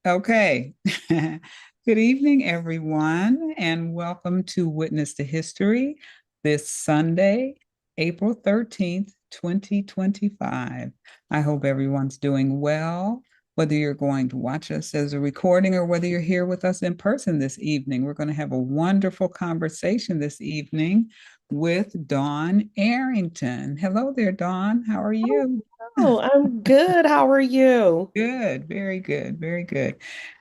Okay. Good evening, everyone, and welcome to Witness to History this Sunday, April 13th, 2025. I hope everyone's doing well, whether you're going to watch us as a recording or whether you're here with us in person this evening. We're going to have a wonderful conversation this evening with Dawn Arrington. Hello there, Dawn. How are you? Oh, I'm good. How are you? Good, very good, very good.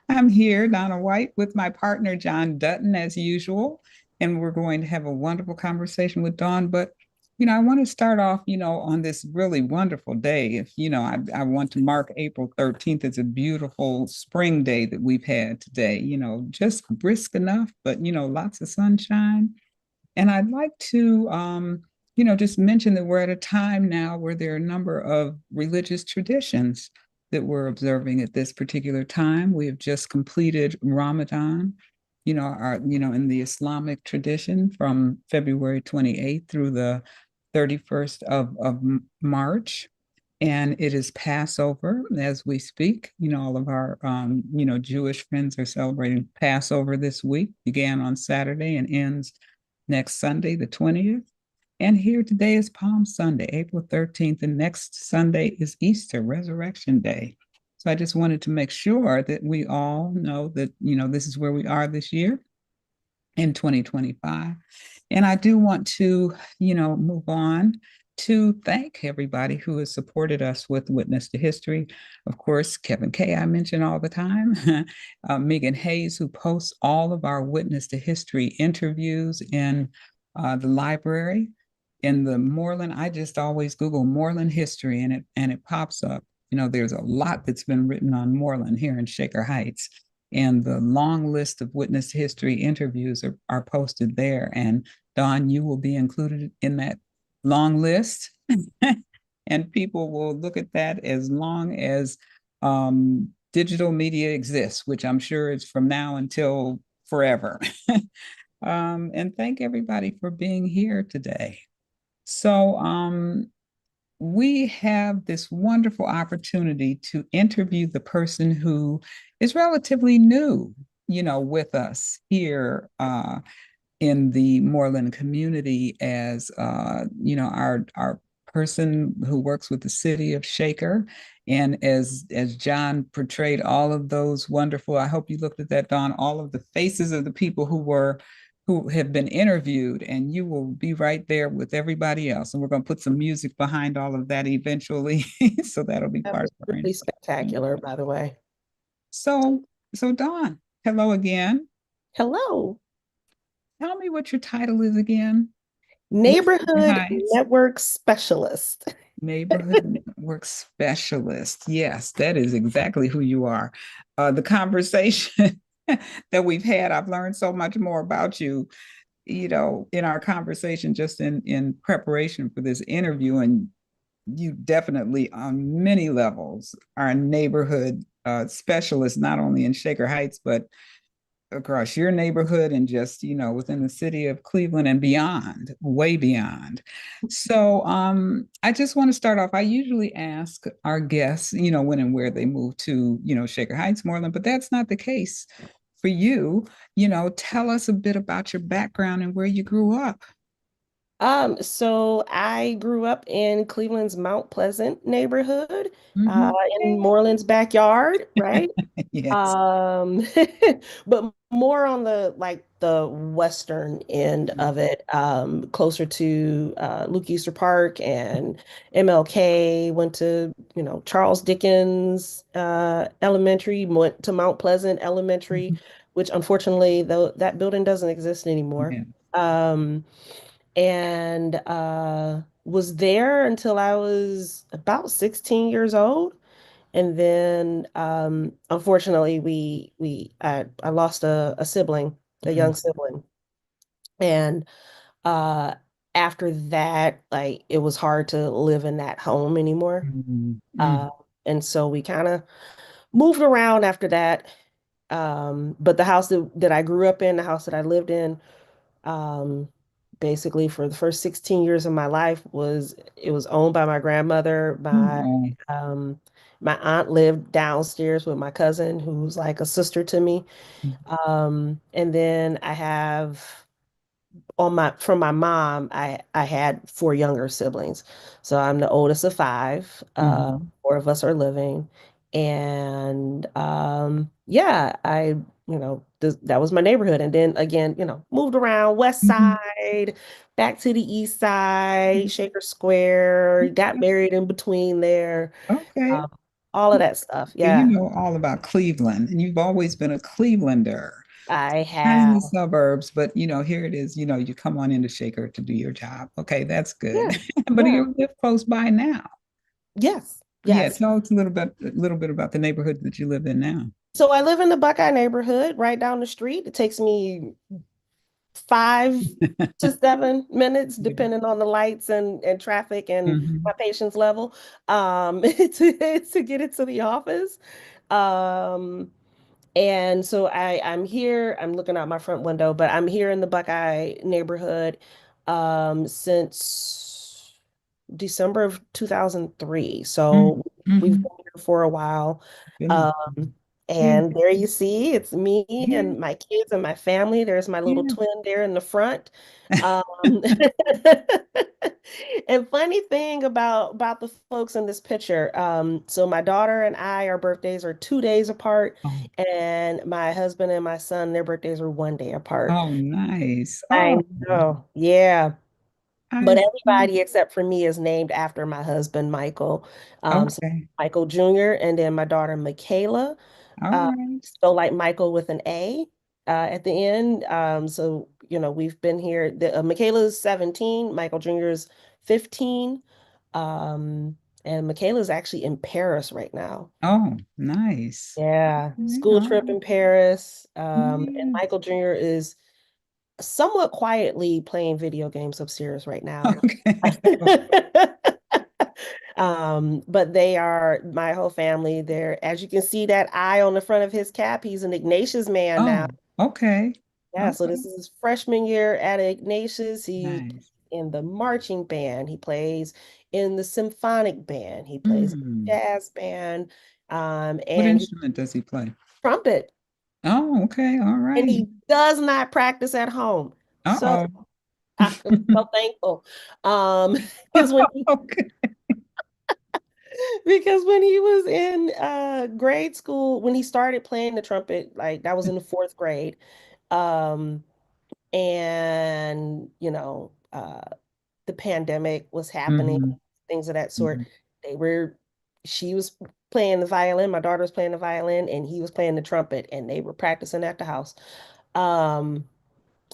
I'm here, Donna White, with my partner, John Dutton, as usual, and we're going to have a wonderful conversation with Dawn. But, I want to start off, on this really wonderful day. I want to mark April 13th as a beautiful spring day that we've had today, just brisk enough, but, lots of sunshine. And I'd like to, just mention that we're at a time now where there are a number of religious traditions that we're observing at this particular time. We have just completed Ramadan, in the Islamic tradition from February 28th through the 31st of March. And it is Passover as we speak. All of our, Jewish friends are celebrating Passover this week, began on Saturday and ends next Sunday, the 20th. And here today is Palm Sunday, April 13th, and next Sunday is Easter, Resurrection Day. So I just wanted to make sure that we all know that, this is where we are this year in 2025. And I do want to, move on to thank everybody who has supported us with Witness to History. Of course, Kevin Kay, I mention all the time, Megan Hayes, who posts all of our Witness to History interviews in the library. In the Moreland, I just always Google Moreland history and it pops up. There's a lot that's been written on Moreland here in Shaker Heights, and the long list of witness history interviews are posted there. And Don, you will be included in that long list. And people will look at that as long as digital media exists, which I'm sure is from now until forever. And thank everybody for being here today. So, we have this wonderful opportunity to interview the person who is relatively new, with us here in the Moreland community as, our person who works with the city of Shaker. And as John portrayed all of those wonderful, I hope you looked at that, Don, all of the faces of the people who have been interviewed, and you will be right there with everybody else. And we're going to put some music behind all of that eventually. So that'll be That part was of our really introduction. spectacular, by the way. So Dawn, hello again. Hello. Tell me what your title is again. In Shaker Neighborhood Heights, Network Specialist. neighborhood network specialist. Yes, that is exactly who you are. The conversation that we've had, I've learned so much more about you, in our conversation just in preparation for this interview. And you definitely, on many levels, are a neighborhood specialist, not only in Shaker Heights, but across your neighborhood and just, within the city of Cleveland and beyond, way beyond. So I just want to start off. I usually ask our guests, when and where they move to, Shaker Heights, Moreland, but that's not the case for you. Tell us a bit about your background and where you grew up. So I grew up in Cleveland's Mount Pleasant neighborhood, uh, Mhm. in Moreland's backyard, right? Yes. Um, but more on the western end of it, closer to Luke Easter Park and MLK. Went to, Charles Dickens Elementary, went to Mount Pleasant Elementary, Mhm. which unfortunately though that building doesn't exist anymore. Yeah. Um, and was there until I was about 16 years old. And then, unfortunately, I lost a sibling, a young Mhm. sibling, and uh, after that, like it was hard to live in that home anymore. Mhm. Uh, Mhm. and so we kind of moved around after that. But the house that I grew up in, the house that I lived in, um, basically for the first 16 years of my life, was it was owned by my grandmother, Oh, um, My aunt lived downstairs with my cousin, who's like a sister to me. And then I have on my from my mom, I had four younger siblings. So I'm the oldest of five. Mm-hmm. Four of us are living. And yeah, that was my neighborhood. And then again, moved around West Hmm. Side, back to the East Side, Shaker Square, got married in between there. Okay. Um, all of that stuff. You Yeah, know all about Cleveland, and you've always been a Clevelander, I not in have. the suburbs, but here it is. You come on into Shaker to do your job. Okay, that's good. Yeah, But yeah. you live close by now. Yes, Yeah, yes. tell us a little bit about the neighborhood that you live in now. So I live in the Buckeye neighborhood right down the street. It takes me 5 to 7 minutes, depending on the lights and traffic and Hmm. my patience level, to get into the office. Um, and so I'm here, I'm looking out my front window, but I'm here in the Buckeye neighborhood since December of 2003. So we've Mm-hmm. been here for a while. Goodness. Um, Yeah, and there you see, it's me yeah, and my kids and my family. There's my little yeah. twin there in the front. Um, and funny thing about the folks in this picture, so my daughter and I, our birthdays are 2 days apart, Oh, and my husband and my son, their birthdays are 1 day apart. oh, nice. I Oh, know, yeah. But I see. everybody except for me is named after my husband, Michael. So Okay. Michael Jr. and then my daughter, Michaela. All Uh, right. Spelled like Michael with an A at the end. So, we've been here. Michaela's 17, Michael Jr. is 15. And Michaela's actually in Paris right now. Oh, nice. Yeah, Okay, school all trip in right. Paris. And Yeah. Michael Jr. is somewhat quietly playing video games upstairs right now. Okay. But they are my whole family. As you can see that eye on the front of his cap, he's an Ignatius man now. Oh, okay. Yeah, so Okay. this is his freshman year at Ignatius. He Nice. in the marching band, he plays in the symphonic band, he plays in the Mm. jazz band, What and he instrument does he play? trumpet, Oh, okay. All and right. he does not practice at home. So Uh-oh. I'm so thankful. Um, because when he Okay. Because when he was in grade school, when he started playing the trumpet, like that was in the fourth grade. Um, and the pandemic was happening, Hmm. things of that sort. Hmm. They were, she was playing the violin, my daughter was playing the violin, and he was playing the trumpet, and they were practicing at the house. Um,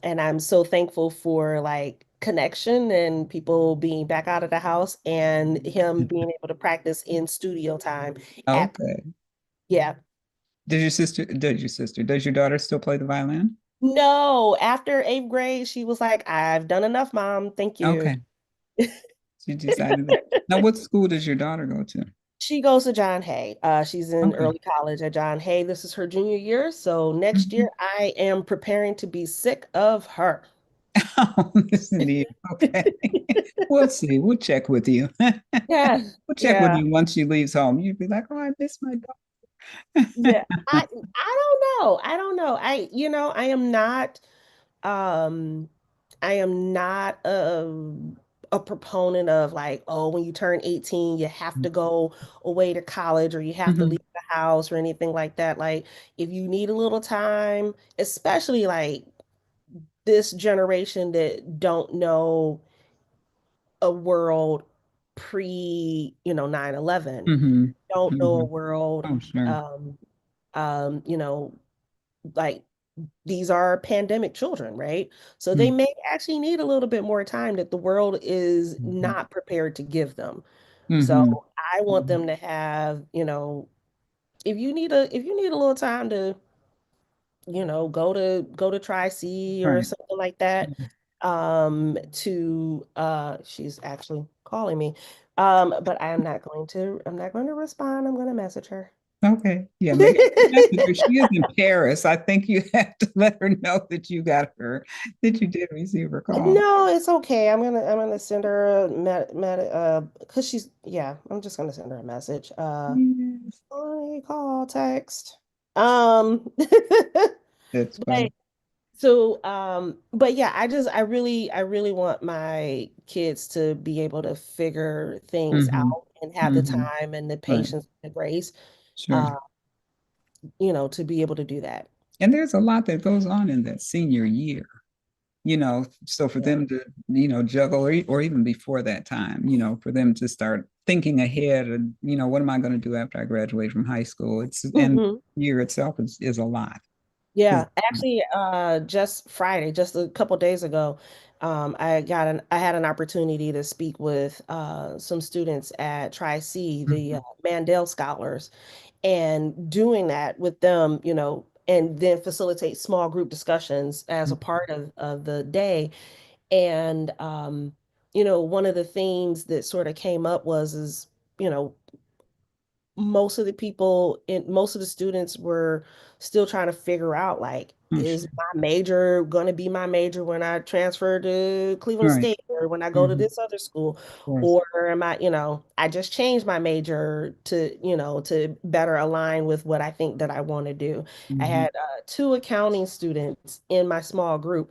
and I'm so thankful for like connection and people being back out of the house and him being able to practice in studio time at, Okay. yeah. Does your daughter still play the violin? No, after eighth grade, she was like, I've done enough, mom. Thank you. Okay. She decided that. Now, what school does your daughter go to? She goes to John Hay. She's in Okay. early college at John Hay. This is her junior year. So next year, Mhm. I am preparing to be sick of her. Oh, listen to you. Okay. We'll see. We'll check with you. Yeah, We'll check with yeah. you once she leaves home. You'd be like, oh, I miss my dog. Yeah, I don't know. I don't know. I am not um I am not a proponent of like, oh, when you turn 18, you have to go away to college or you have to Mhm. leave the house or anything like that. Like if you need a little time, especially like this generation that don't know a world pre, 9/11, Mhm. don't know a Mhm. world Oh, sure. um um, you know, like these are pandemic children, right? So they Mm. may actually need a little bit more time that the world is Mhm. not prepared to give them. So Mhm. I want Mhm. them to have, if you need a little time to, go to Tri-C or Right. something like that, Mhm. she's actually calling me. But I'm not going to respond. I'm going to message her. Okay. Yeah, maybe message her. She is in Paris. I think you have to let her know that you got her, that you did receive her call. No, it's okay. I'm gonna send her a because I'm just gonna send her a message. Yes, Call, text. Um that's but funny. but yeah, I really want my kids to be able to figure things Mm-hmm. out and have the Mm-hmm. time and the Right. patience and the grace, Sure. uh, to be able to do that. And there's a lot that goes on in that senior year, so for Yeah. them to, juggle or even before that time, for them to start thinking ahead and, what am I going to do after I graduate from high school? And hmm year itself is a lot. Is Yeah, actually, just Friday, just a couple days ago, I had an opportunity to speak with some students at Tri-C, the Mhm. Mandel Scholars, and doing that with them, and then facilitate small group discussions as a part of the day. And one of the themes that sort of came up was you know, most of the students were still trying to figure out, like, Oh, is sure. my major going to be my major when I transfer to Cleveland Right. State or when I go to Mhm. this other school? Of course. Or am I, I just changed my major to better align with what I think that I want to do. I Mhm. had two accounting students in my small group,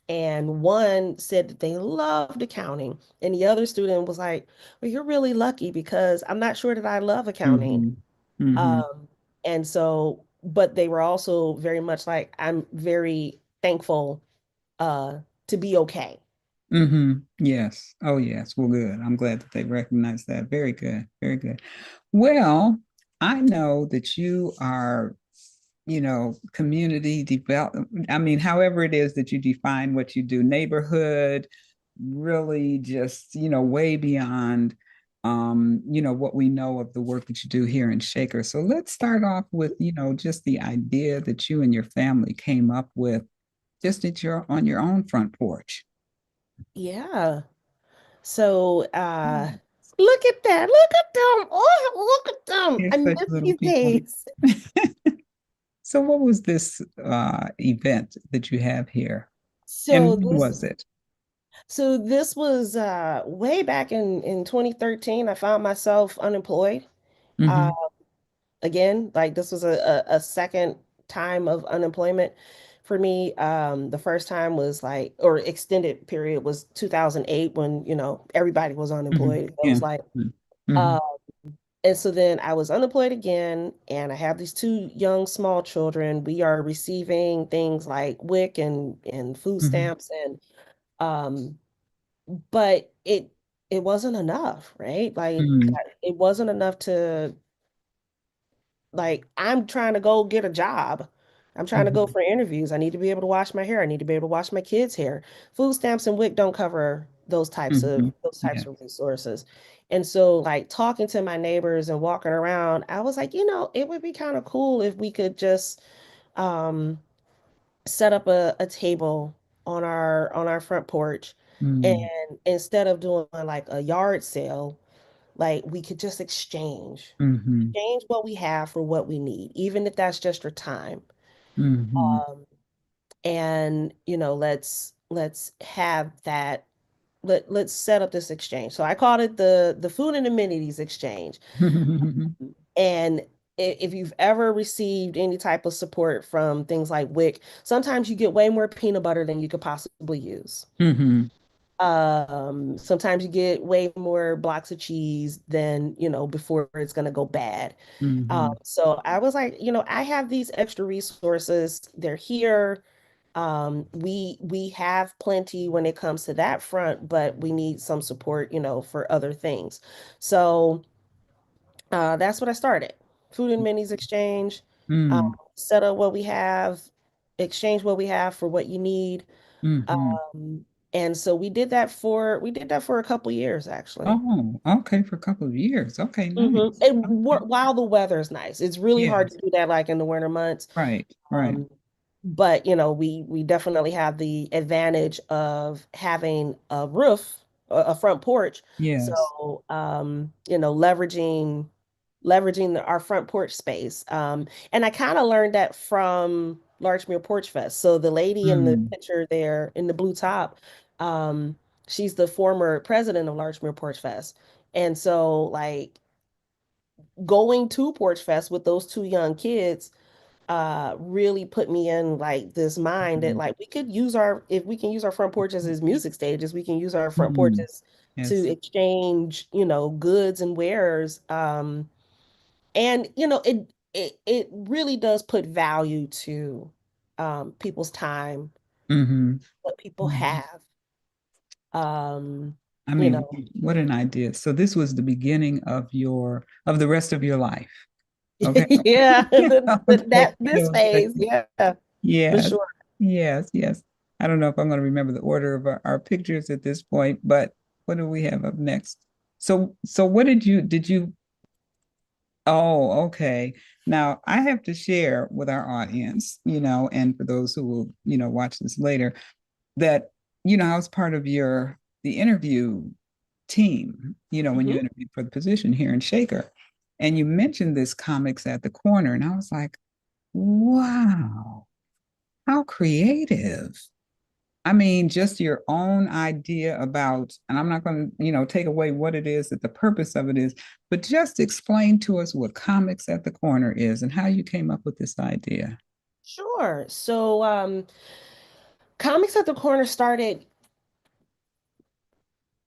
and one said that they loved accounting, and the other student was like, well, you're really lucky because I'm not sure that I love accounting. Mhm. Mhm. Um, and so, but they were also very much like, I'm very thankful uh to be okay. Mhm. Yes. Oh, yes. Well, good. I'm glad that they recognize that. Very good. Very good. Well, I know that you are, community development. I mean, however it is that you define what you do, neighborhood, really just, way beyond, what we know of the work that you do here in Shaker. So let's start off with, just the idea that you and your family came up with just on your own front porch. Yeah. So look at that. Look at them. Oh, look at them. They're I such miss little these people. days. So what was this event that you have here? So And when this was it? so this was way back in 2013. I found myself unemployed. Uh Mm-hmm. Again, like this was a second time of unemployment for me. The first time was like, or extended period was 2008 when, everybody was Mm-hmm. unemployed. It Yeah. was like, Mm-hmm. uh, and so then I was unemployed again, and I have these two young small children. We are receiving things like WIC and food Mm-hmm. stamps, and um, but it wasn't enough, right? Like Mm-hmm. it wasn't enough to, like, I'm trying to go get a job. I'm trying to go Mm-hmm. for interviews. I need to be able to wash my hair. I need to be able to wash my kids' hair. Food stamps and WIC don't cover Mm-hmm. those types Yes. of resources. And so, like, talking to my neighbors and walking around, I was like, it would be kind of cool if we could just um set up a table on our front porch, and Mm-hmm. instead of doing like a yard sale, like we could just Mm-hmm. exchange what we have for what we need, even if that's just your time. Mm-hmm. Um, and let's have that. Let's set up this exchange. So I called it the food and amenities exchange. And if you've ever received any type of support from things like WIC, sometimes you get way more peanut butter than you could possibly use. Mm-hmm. Sometimes you get way more blocks of cheese than, before it's going to go bad. Mm-hmm. So I was like, I have these extra resources. They're here. We have plenty when it comes to that front, but we need some support, for other things. So that's what I started. Food and minis exchange. Mm-hmm. Set up what we have, exchange what we have for what you need. Mm-hmm. And so we did that for a couple years actually. Oh, okay, for a couple of years. Okay, nice. And Okay. while the weather is nice, it's really hard Yes. to do that like in the winter months. Right. Right. Um, but we definitely have the advantage of having a roof, a front porch. Yes. So leveraging. leveraging our front porch space. And I kind of learned that from Larchmere Porch Fest. So the lady in the Mm, picture there in the blue top, um, she's the former president of Larchmere Porch Fest. And so like going to Porch Fest with those two young kids really put me in like this mind that mm, like we could use our if we can use our front porches as music stages, we can use our front mm. porches to Yes. exchange, goods and wares. And it really does put value to people's time, Hmm. what people Hmm. have. Um, I you mean, know, what an idea. So this was the beginning of of the rest of your life. Okay. yeah, Okay. that this Okay. phase, yeah, for Yes. sure. Yes. Yes. I don't know if I'm going to remember the order of our pictures at this point, but what do we have up next? So what did you, oh, okay. Now I have to share with our audience, and for those who will, watch this later, that, I was part of the interview team, when you Hmm. interviewed for the position here in Shaker. And you mentioned this comics at the corner. And I was like, wow, how creative. I mean, just your own idea about, and I'm not going to, take away what it is that the purpose of it is, but just explain to us what comics at the corner is and how you came up with this idea. Sure. So, Comics at the Corner started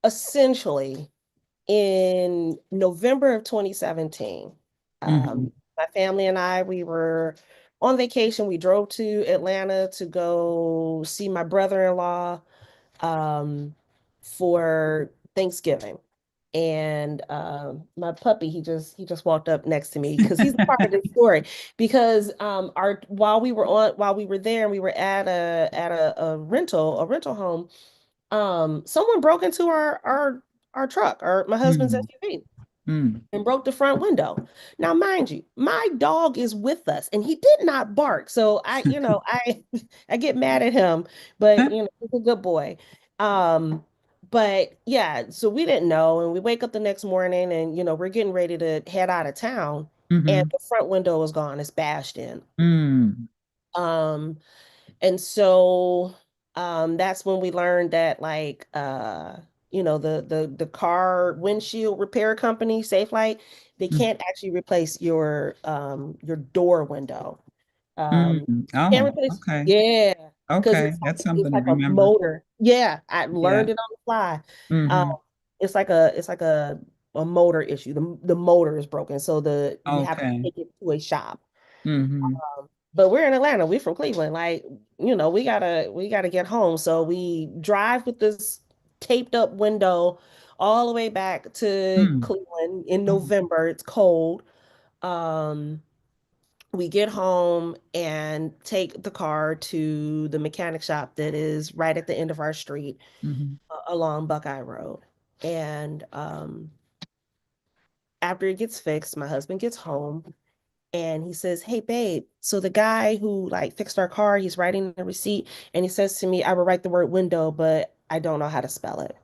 essentially in November of 2017. Mm-hmm. My family and I, we were on vacation. We drove to Atlanta to go see my brother-in-law um, for Thanksgiving. And my puppy, he just walked up next to me because he's a part of this story. Because our while we were there and we were at a rental home, someone broke into our truck, or my husband's Mm-hmm. SUV, Mm-hmm. and broke the front window. Now, mind you, my dog is with us and he did not bark. So I I get mad at him, but he's a good boy. Um, but yeah, so we didn't know, and we wake up the next morning and we're getting ready to head out of town, and Mm-hmm. the front window is gone, it's bashed in. Mm-hmm. Um, and so that's when we learned that like the car windshield repair company, Safelite, they can't actually replace your door window. Um Mm-hmm. can't Oh, replace, okay. yeah, because Okay. That's it's something to like a remember. motor. Yeah, I Yeah. learned it on the fly. Um Mm-hmm. it's like a motor issue. The motor is broken, so the you have to Okay. take it to a shop. Mm-hmm. But we're in Atlanta. We're from Cleveland. Like, we gotta get home. So we drive with this taped up window all the way back to Mm-hmm. Cleveland in Oh. November. It's cold. Um, we get home and take the car to the mechanic shop that is right at the end of our street, Mm-hmm. along Buckeye Road. And after it gets fixed, my husband gets home and he says, "Hey, babe, so the guy who like fixed our car, he's writing the receipt, and he says to me, I will write the word window, but I don't know how to spell it."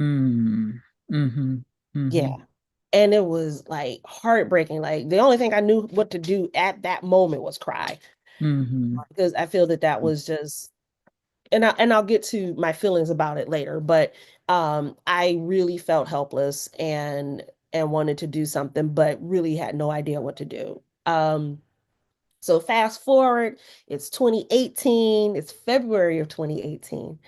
Mm-hmm. Mm-hmm. Yeah. Mm-hmm. And it was like heartbreaking. Like the only thing I knew what to do at that moment was cry, Mm-hmm. because I feel that was just, and I'll get to my feelings about it later, but I really felt helpless and wanted to do something, but really had no idea what to do. So fast forward, it's 2018, it's February of 2018,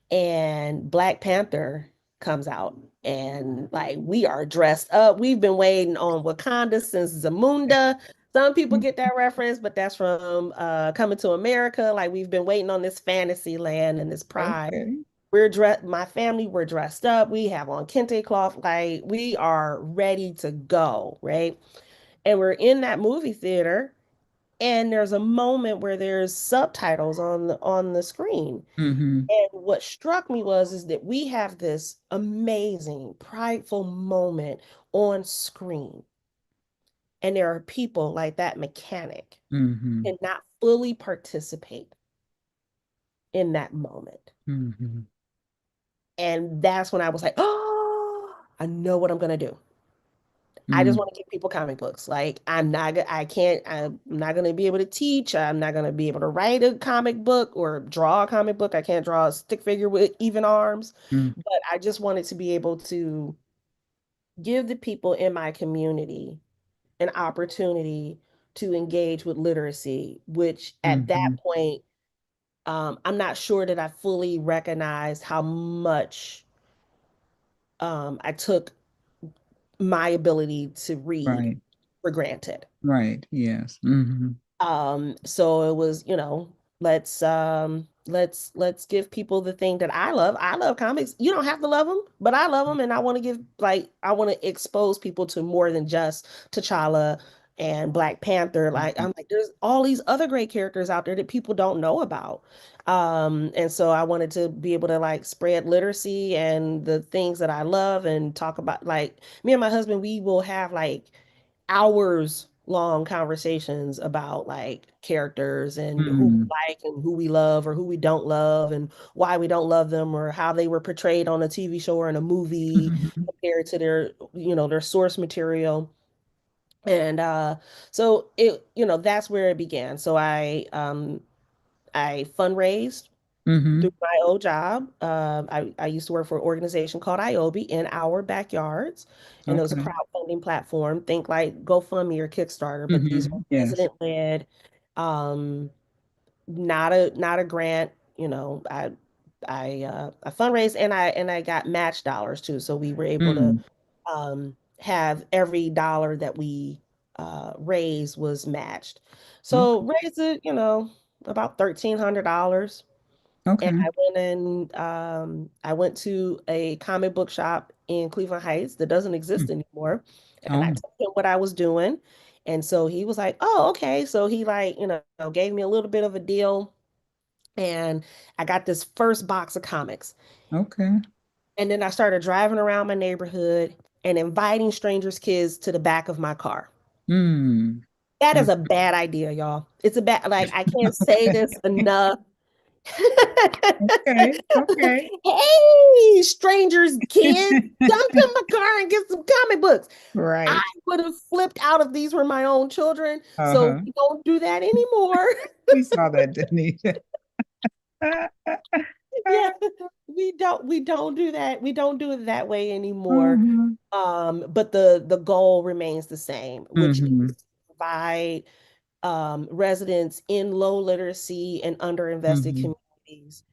and Black Panther comes out. And like we are dressed up. We've been waiting on Wakanda since Zamunda. Some people get that reference, but that's from Coming to America. Like we've been waiting on this fantasy land and this pride. Okay. We're dressed, my family, we're dressed up. We have on kente cloth, like we are ready to go, right? And we're in that movie theater, and there's a moment where there's subtitles on the screen. Mm-hmm. And what struck me was is that we have this amazing, prideful moment on screen, and there are people like that mechanic Mm-hmm. cannot fully participate in that moment. Mm-hmm. And that's when I was like, oh, I know what I'm gonna do. I just Mm, want to give people comic books. Like I can't, I'm not going to be able to teach. I'm not going to be able to write a comic book or draw a comic book. I can't draw a stick figure with even arms, mm, but I just wanted to be able to give the people in my community an opportunity to engage with literacy, which at that mhm. point, I'm not sure that I fully recognized how much I took my ability to read Right, for granted. right, yes. Hmm. So it was, let's give people the thing that I love. I love comics. You don't have to love them, but I love them, and I want to give I want to expose people to more than just T'Challa and Black Panther. Like I'm like, there's all these other great characters out there that people don't know about. And so I wanted to be able to like spread literacy and the things that I love and talk about like me and my husband, we will have like hours long conversations about like characters and who we Mm, like and who we love or who we don't love and why we don't love them or how they were portrayed on a TV show or in a movie mhm, compared to their their source material. And so it that's where it began. So I fundraised through mhm. my old job. I used to work for an organization called IOBI in our backyards, and it was a Okay. crowdfunding platform. Think like GoFundMe or Kickstarter, but these are Yes. resident-led, um, not a grant. I fundraised and I got match dollars too, so we were able to Mm, have every dollar that we raised was matched. So okay. raised it, about $1,300. And Okay. I went to a comic book shop in Cleveland Heights that doesn't exist Mm. anymore. And I Oh, told him what I was doing. And so he was like, "Oh, okay." So he like, gave me a little bit of a deal. And I got this first box of comics. okay. And then I started driving around my neighborhood and inviting strangers' kids to the back of my car. Mm. That is Okay. a bad idea, y'all. It's a bad, like, I can't say this enough. Okay. Okay. Hey, strangers, kids, come to my car and get some comic books. I Right. would have flipped out if these were my own children. So Uh-huh. we don't do that anymore. We saw that, Denise. Yeah, we don't do that. We don't do it that way anymore. Uh-huh. But the goal remains the same, which is Mm-hmm. to provide residents in low literacy and underinvested Mm-hmm. communities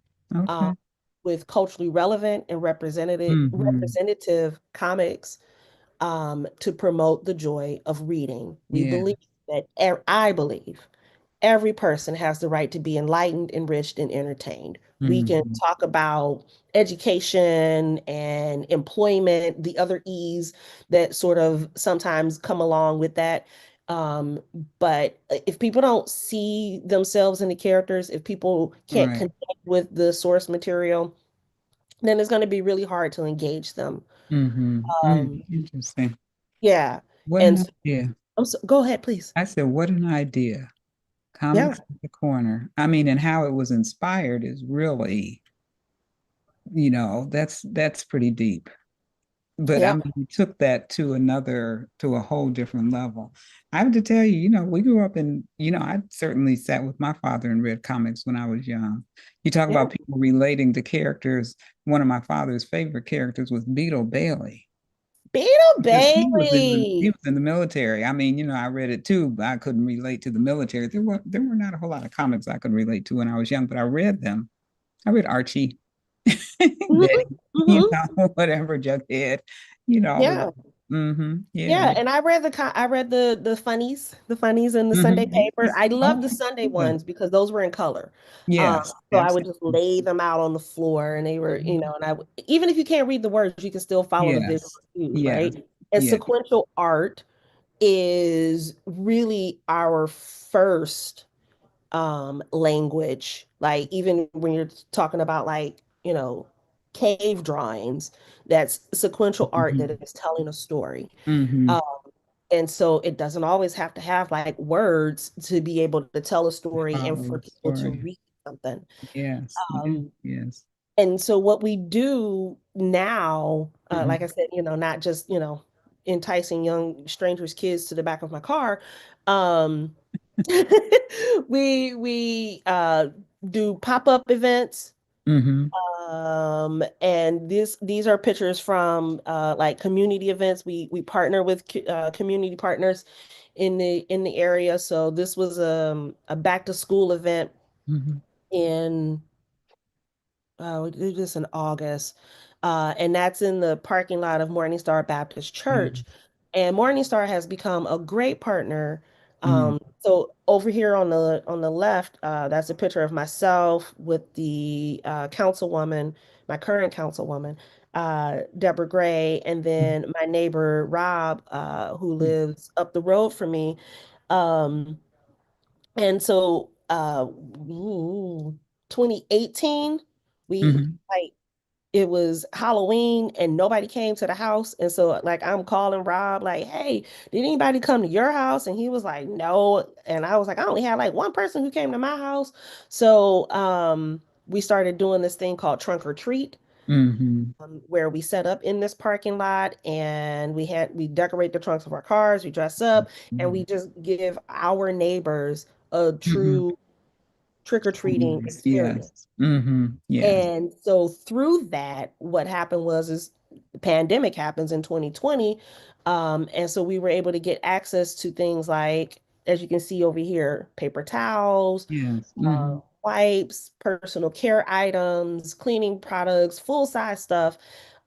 um, Okay. with culturally relevant and Mm-hmm. representative comics to promote the joy of reading. Yeah. I believe every person has the right to be enlightened, enriched, and entertained. We can Mm-hmm. talk about education and employment, the other E's that sort of sometimes come along with that. Um, but if people don't see themselves in the characters, if people can't Right. connect with the source material, then it's going to be really hard to engage them. Mm-hmm. Um, Interesting. yeah. What And an so, idea. go ahead, please. I said, what an idea. Yeah. Comics at the corner. I mean, and how it was inspired is really, that's pretty deep. But I Yeah. mean, we took that to a whole different level. I have to tell you, we grew up I certainly sat with my father and read comics when I was young. You talk Yeah. about people relating to characters. One of my father's favorite characters was Beetle Bailey Beetle because he Bailey. was in the military. I mean, I read it too, but I couldn't relate to the military. There were not a whole lot of comics I could relate to when I was young, but I read them. I read Archie, Mhm, Betty, mhm. whatever, Jughead, all of Yeah. them. Mm-hmm. Yeah. Yeah, and I read the funnies in the Sunday Mm-hmm. paper. I love the Okay. Sunday Good. ones because those were in color. Um, Yes, so I would just absolutely. lay them out on the floor, and they were, Mhm. even if you can't read the words, you can still follow the visual Yes. cues, Yes. right? And Yeah. sequential art is really our first language. Like even when you're talking about like, cave drawings, that's sequential art that Mm-hmm. is telling a story. Mm-hmm. Um, and so it doesn't always have to have like words to be able to tell a story and Follow for the people to story. read something. Yes. Yes. Um, Yes. and so what we do now, like I Mm-hmm. said, not just, enticing young strangers' kids to the back of my car. Um, we do pop-up events. Mm-hmm. And these are pictures from like community events. We partner with community partners in the area. So this was a back to school event Mm-hmm. in we did this in August. And that's in the parking lot of Morning Star Baptist Church. And Morning Star has become a great partner. Mm-hmm. So over here on the left, that's a picture of myself with the councilwoman, my current councilwoman, Deborah Gray, and then my neighbor Rob, who lives up the road from me. Um, and so, 2018, we Mm-hmm. like it was Halloween and nobody came to the house. And so, like, I'm calling Rob, like, hey, did anybody come to your house? And he was like, no. And I was like, I only had like one person who came to my house. So, we started doing this thing called Trunk or Treat, Mm-hmm. where we set up in this parking lot and we decorate the trunks of our cars, we dress up, and we just give our neighbors a Mm-hmm. true trick-or-treating Yes, experience. yes. Mm-hmm. Yes. And so through that, what happened was is the pandemic happens in 2020. And so we were able to get access to things like, as you can see over here, paper towels, Yes. Mm-hmm. wipes, personal care items, cleaning products, full-size stuff.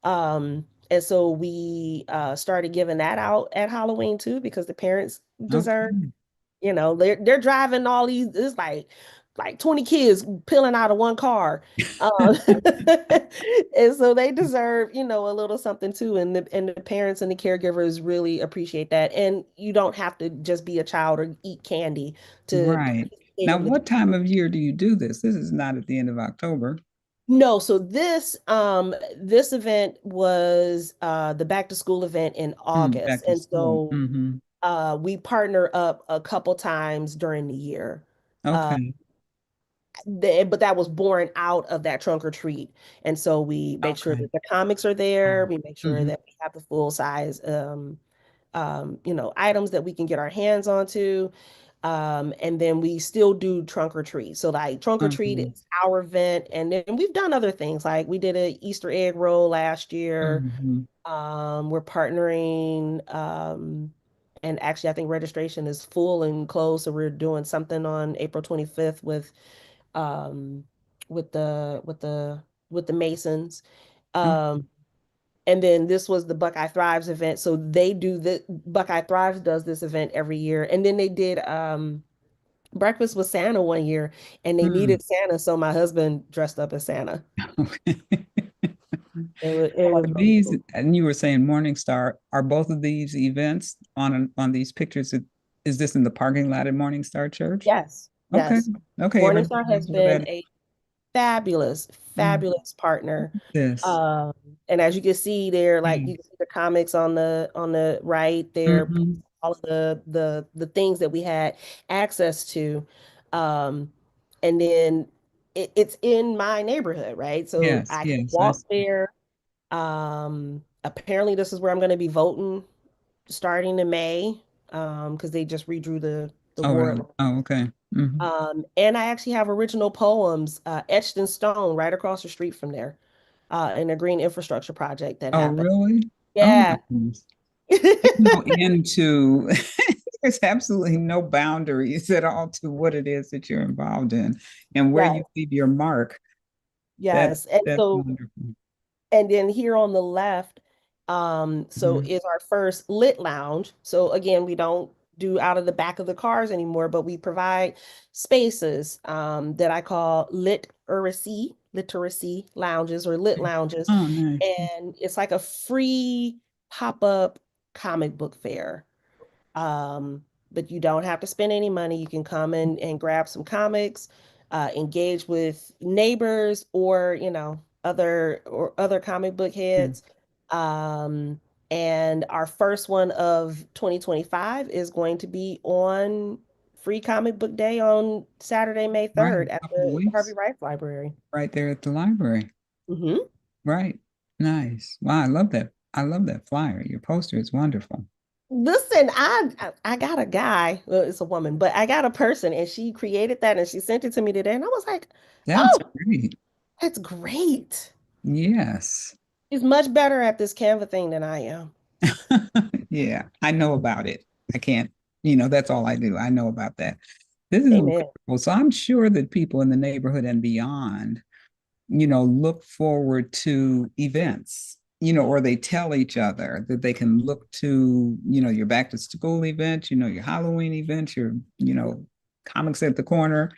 And so we started giving that out at Halloween too, because the parents deserve, Okay. they're driving all these, it's like 20 kids peeling out of one car. Um, and so they deserve, a little something too. And the parents and the caregivers really appreciate that. And you don't have to just be a child or eat candy to Right. participate Now, in the. what time of year do you do this? This is not at the end of October. No, so this event was the back to school event in Back August. to And school. so Mm-hmm. we partner up a couple times during the year. Uh, Okay. but that was born out of that trunk or treat. And so we make sure Okay. that the comics are there. We make sure Mm-hmm. that we have the full size items that we can get our hands onto. And then we still do trunk or treat. So like trunk or treat Okay. is our event. And then we've done other things. Like we did a Easter egg roll last year. Mm-hmm. We're partnering, and actually I think registration is full and closed. So we're doing something on April 25th um with the Masons. Okay. Um, and then this was the Buckeye Thrives event. So they do the Buckeye Thrives does this event every year. And then they did breakfast with Santa one year and they Mm. needed Santa, so my husband dressed up as Santa. Okay. It was Are really these, cool. and you were saying Morningstar, are both of these events on these pictures? Is this in the parking lot at Morningstar Church? Yes, Okay. yes. Okay. Morningstar I has know that. been a fabulous, Mm. fabulous partner. This. Um, and as you can see there, like you can Yes. see the comics on the right there, Mm-hmm. all of the things that we had access to. Um, and then it's in my neighborhood, right? So Yes. I can Yes. walk there. Apparently this is where I'm going to be voting starting in May, because they just redrew the Oh, ward. really? Oh, okay. Mm-hmm. And I actually have original poems etched in stone right across the street from there, in a green infrastructure project that Oh, happened. really? Oh, my Yeah. goodness. No end to, there's absolutely no boundaries at all to what it is that you're involved in and where you Yes, leave your mark. That yes. And that's so wonderful. And then here on the left, so Mhm. is our first lit lounge. So again, we don't do out of the back of the cars anymore, but we provide spaces that I call literacy lounges or lit lounges. Oh, nice. And it's like a free pop-up comic book fair. But you don't have to spend any money. You can come in and grab some comics, engage with neighbors or, other comic book Yeah. heads. Um, and our first one of 2025 is going to be on Free Comic Book Day on Saturday, May Right. 3rd A at couple of the Harvey weeks Rice Library. right there at the library. Hmm. Right. Nice. Wow, I love that. I love that flyer. Your poster is wonderful. Listen, I got a guy, well, it's a woman, but I got a person and she created that and she sent it to me today and I was like, That's "Oh, great. that's great." Yes. She's much better at this Canva thing than I am. Yeah, I know about it. I can't, that's all I do. I know about that. This is Amen. wonderful. So I'm sure that people in the neighborhood and beyond, look forward to events, or they tell each other that they can look to, your back to school event, your Halloween event, your, comics at the corner.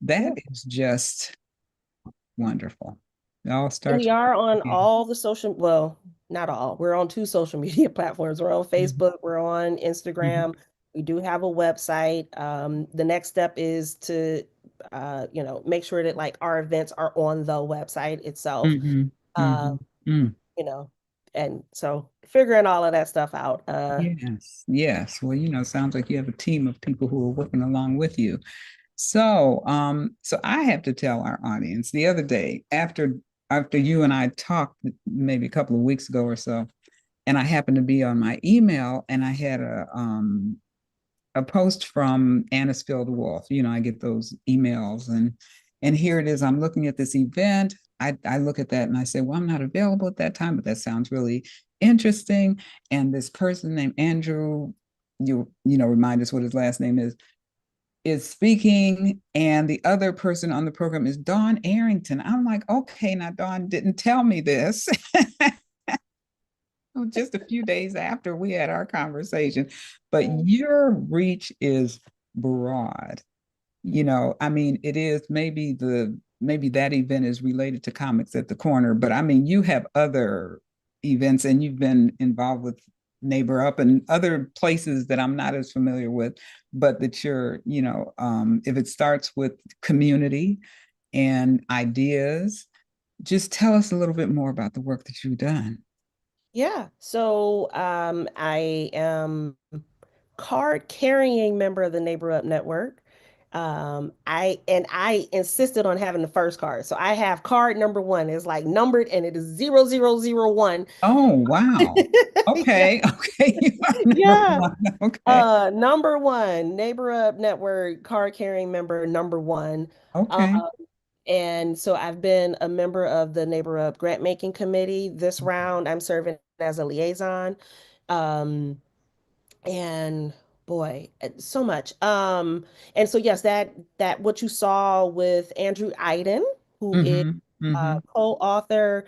That Yeah. is just wonderful. It all And starts we are on with. all the social, well, not all. We're on two social media platforms. We're on Mhm, Facebook, we're on mhm, Instagram. We do have a website. The next step is to make sure that like our events are on the website itself. mhm, Uh, mhm, mm. you know, and so figuring all of that stuff out. Yes, yes. Well, sounds like you have a team of people who are working along with you. So I have to tell our audience the other day after you and I talked maybe a couple of weeks ago or so, and I happened to be on my email and I had a post from Anisfield Wolf. I get those emails and here it is. I'm looking at this event. I look at that and I say, well, I'm not available at that time, but that sounds really interesting. And this person named Andrew, remind us what his last name is speaking, and the other person on the program is Dawn Arrington. I'm like, okay, now Dawn didn't tell me this just a few days after we had our conversation, but your reach is broad. I mean, it is maybe that event is related to comics at the corner, but I mean, you have other events and you've been involved with Neighbor Up and other places that I'm not as familiar with, but that you're, if it starts with community and ideas, just tell us a little bit more about the work that you've done. Yeah. So I am card carrying member of the Neighbor Up Network. I insisted on having the first card. So I have card number one. It's like numbered and it is 0001. Oh, wow. Yeah. Okay. Okay. You are number Yeah. one. Okay. Number one, Neighbor Up Network card carrying member number one. Uh, Okay. and so I've been a member of the Neighbor Up grant making committee. This round, I'm serving as a liaison. Um, and boy, so much. And so yes, that what you saw with Andrew Iden, who is Mm-hmm. Mm-hmm. co-author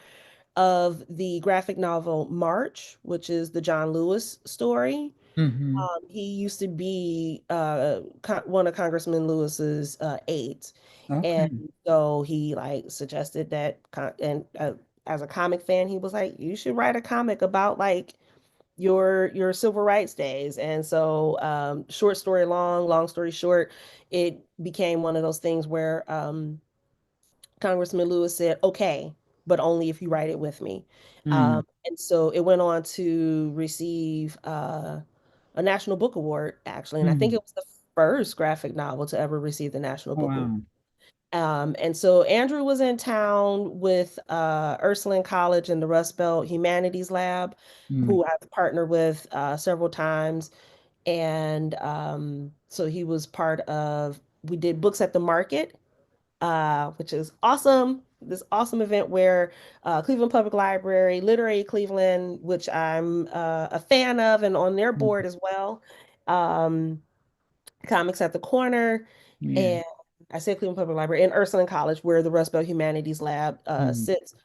of the graphic novel March, which is the John Lewis story. Mm-hmm. He used to be one of Congressman Lewis's aides, and Okay. so he like suggested that, and as a comic fan, he was like, "You should write a comic about like your civil rights days." And so, short story long, long story short, it became one of those things where Congressman Lewis said, "Okay, but only if you write it with me." Mm. And so it went on to receive a National Book Award, actually. And I think Mm. it was the first graphic novel to ever receive the National Book Award. Wow. And so Andrew was in town with Ursuline College and the Rust Belt Humanities Lab, Mm. who I've partnered with several times. And so he was part of, we did Books at the Market, which is awesome. This awesome event where Cleveland Public Library, Literary Cleveland, which I'm a fan of and on their Mm. board as well, um, Comics at the Corner, Yeah. and I said Cleveland Public Library, and Ursuline College, where the Rust Belt Humanities Lab Mm. sits,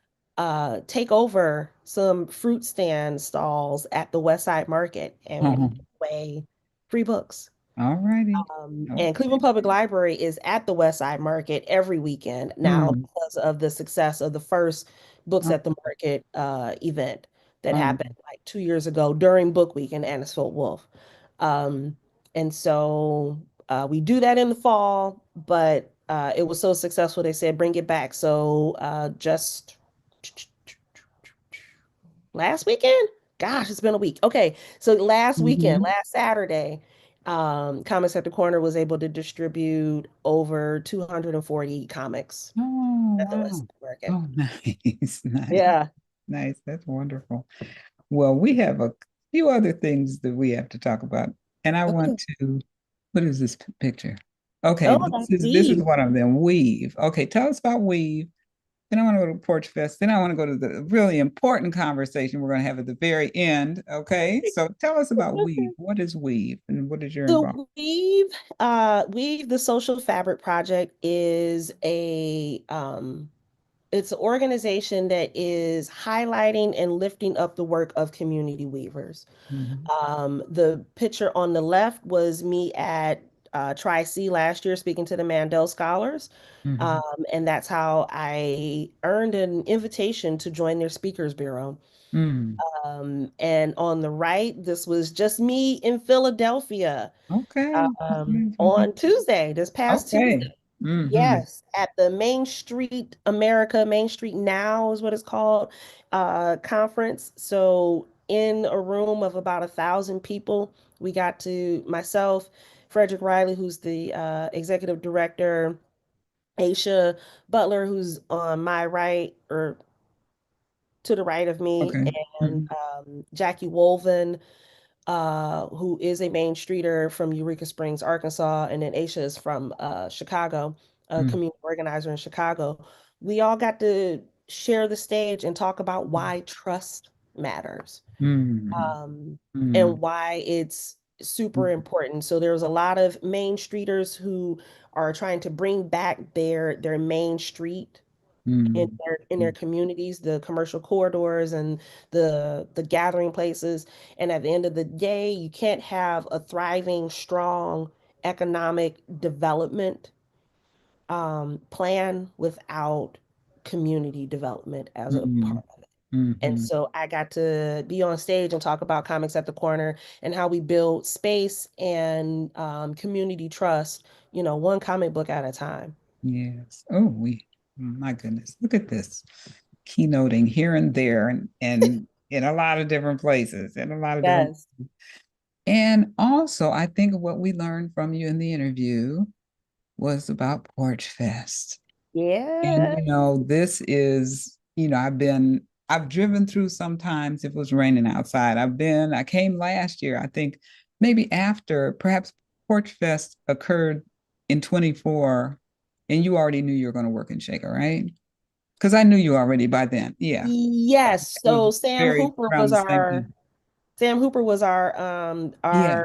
take over some fruit stand stalls at the West Side Market, and we Oh, give away free books. all righty. And Okay. Cleveland Public Library is at the West Side Market every weekend now Mm. because of the success of the first Books Oh, at the Market event that oh. happened like 2 years ago during Book Week in Anisfield Wolf. Um, and so we do that in the fall, but it was so successful they said bring it back. So just last weekend? Gosh, it's been a week. Okay, so last weekend, Mm-hmm. last Saturday, Comics at the Corner was able to distribute over 240 comics Oh, at the West wow. Market. Oh, nice. Nice. Yeah. Nice. That's wonderful. Well, we have a few other things that we have to talk about. And I want Okay. to, what is this picture? Okay, Oh, this that's is deep. one of them, weave. Okay, tell us about weave. Then I want to go to Porch Fest. Then I want to go to the really important conversation we're going to have at the very end. Okay, so tell us about weave. What is weave and what is your involvement? So Weave, the Social Fabric Project is it's an organization that is highlighting and lifting up the work of community weavers. Mhm, The picture on the left was me at Tri-C last year speaking to the Mandel Scholars. mhm, And that's how I earned an invitation to join their speakers bureau. mm. And on the right, this was just me in Philadelphia Okay. on Tuesday, this past Okay. Tuesday. Hmm. Yes, at the Main Street America, Main Street Now is what it's called, conference. So in a room of about 1,000 people, we got to myself, Frederick Riley, who's the executive director, Aisha Butler, who's on my right or to the right of me, Okay. and Hmm. Jackie Wolven, who is a Main Streeter from Eureka Springs, Arkansas, and then Aisha is from Chicago, a community organizer in Chicago. We all got to share the stage and talk about why trust matters, Mm, um, mm, and why it's super mm, important. So there's a lot of Main Streeters who are trying to bring back their Main Street mm, in their communities, the commercial corridors and the gathering places. And at the end of the day, you can't have a thriving, strong economic development plan without community development as a mm, part of it. And mhm. so I got to be on stage and talk about Comics at the Corner and how we build space and community trust, one comic book at a time. Yes. Oh, my goodness. Look at this. Keynoting here and there and in a lot of different places, in a lot of different. Yes. And also, I think what we learned from you in the interview was about Porch Fest. And Yeah. this is, I've driven through sometimes if it was raining outside. I came last year, I think maybe after perhaps Porch Fest occurred in 24, and you already knew you were going to work in Shaker, right? Because I knew you already by then. Yeah. Yes. It was So Sam very Hooper around was the same time. Sam Hooper was Yeah.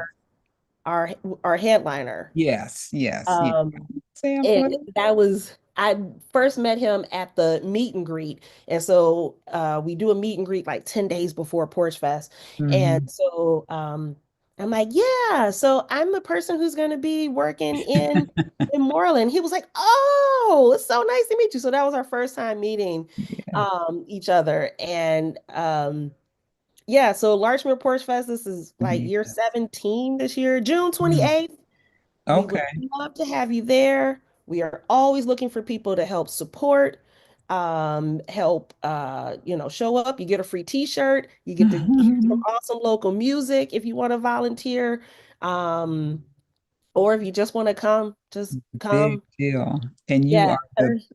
our headliner. Yes. Yes. Yeah. Um Sam what? it that was I first met him at the meet and greet. And so we do a meet and greet like 10 days before Porch Fest. And Hmm. so I'm like, yeah, so I'm the person who's gonna be working in Moreland. He was like, oh, it's so nice to meet you. So that was our first time meeting Yeah. each other. And yeah, so Larchmere Porch Fest, this is like year Yes. 17 this year, June Mm. 28th. We would Okay. love to have you there. We are always looking for people to help support, help show up. You get a free t-shirt, you get to hear some awesome local music if you want to volunteer. Um, or if you just want to come, just Big come. deal. And Yeah,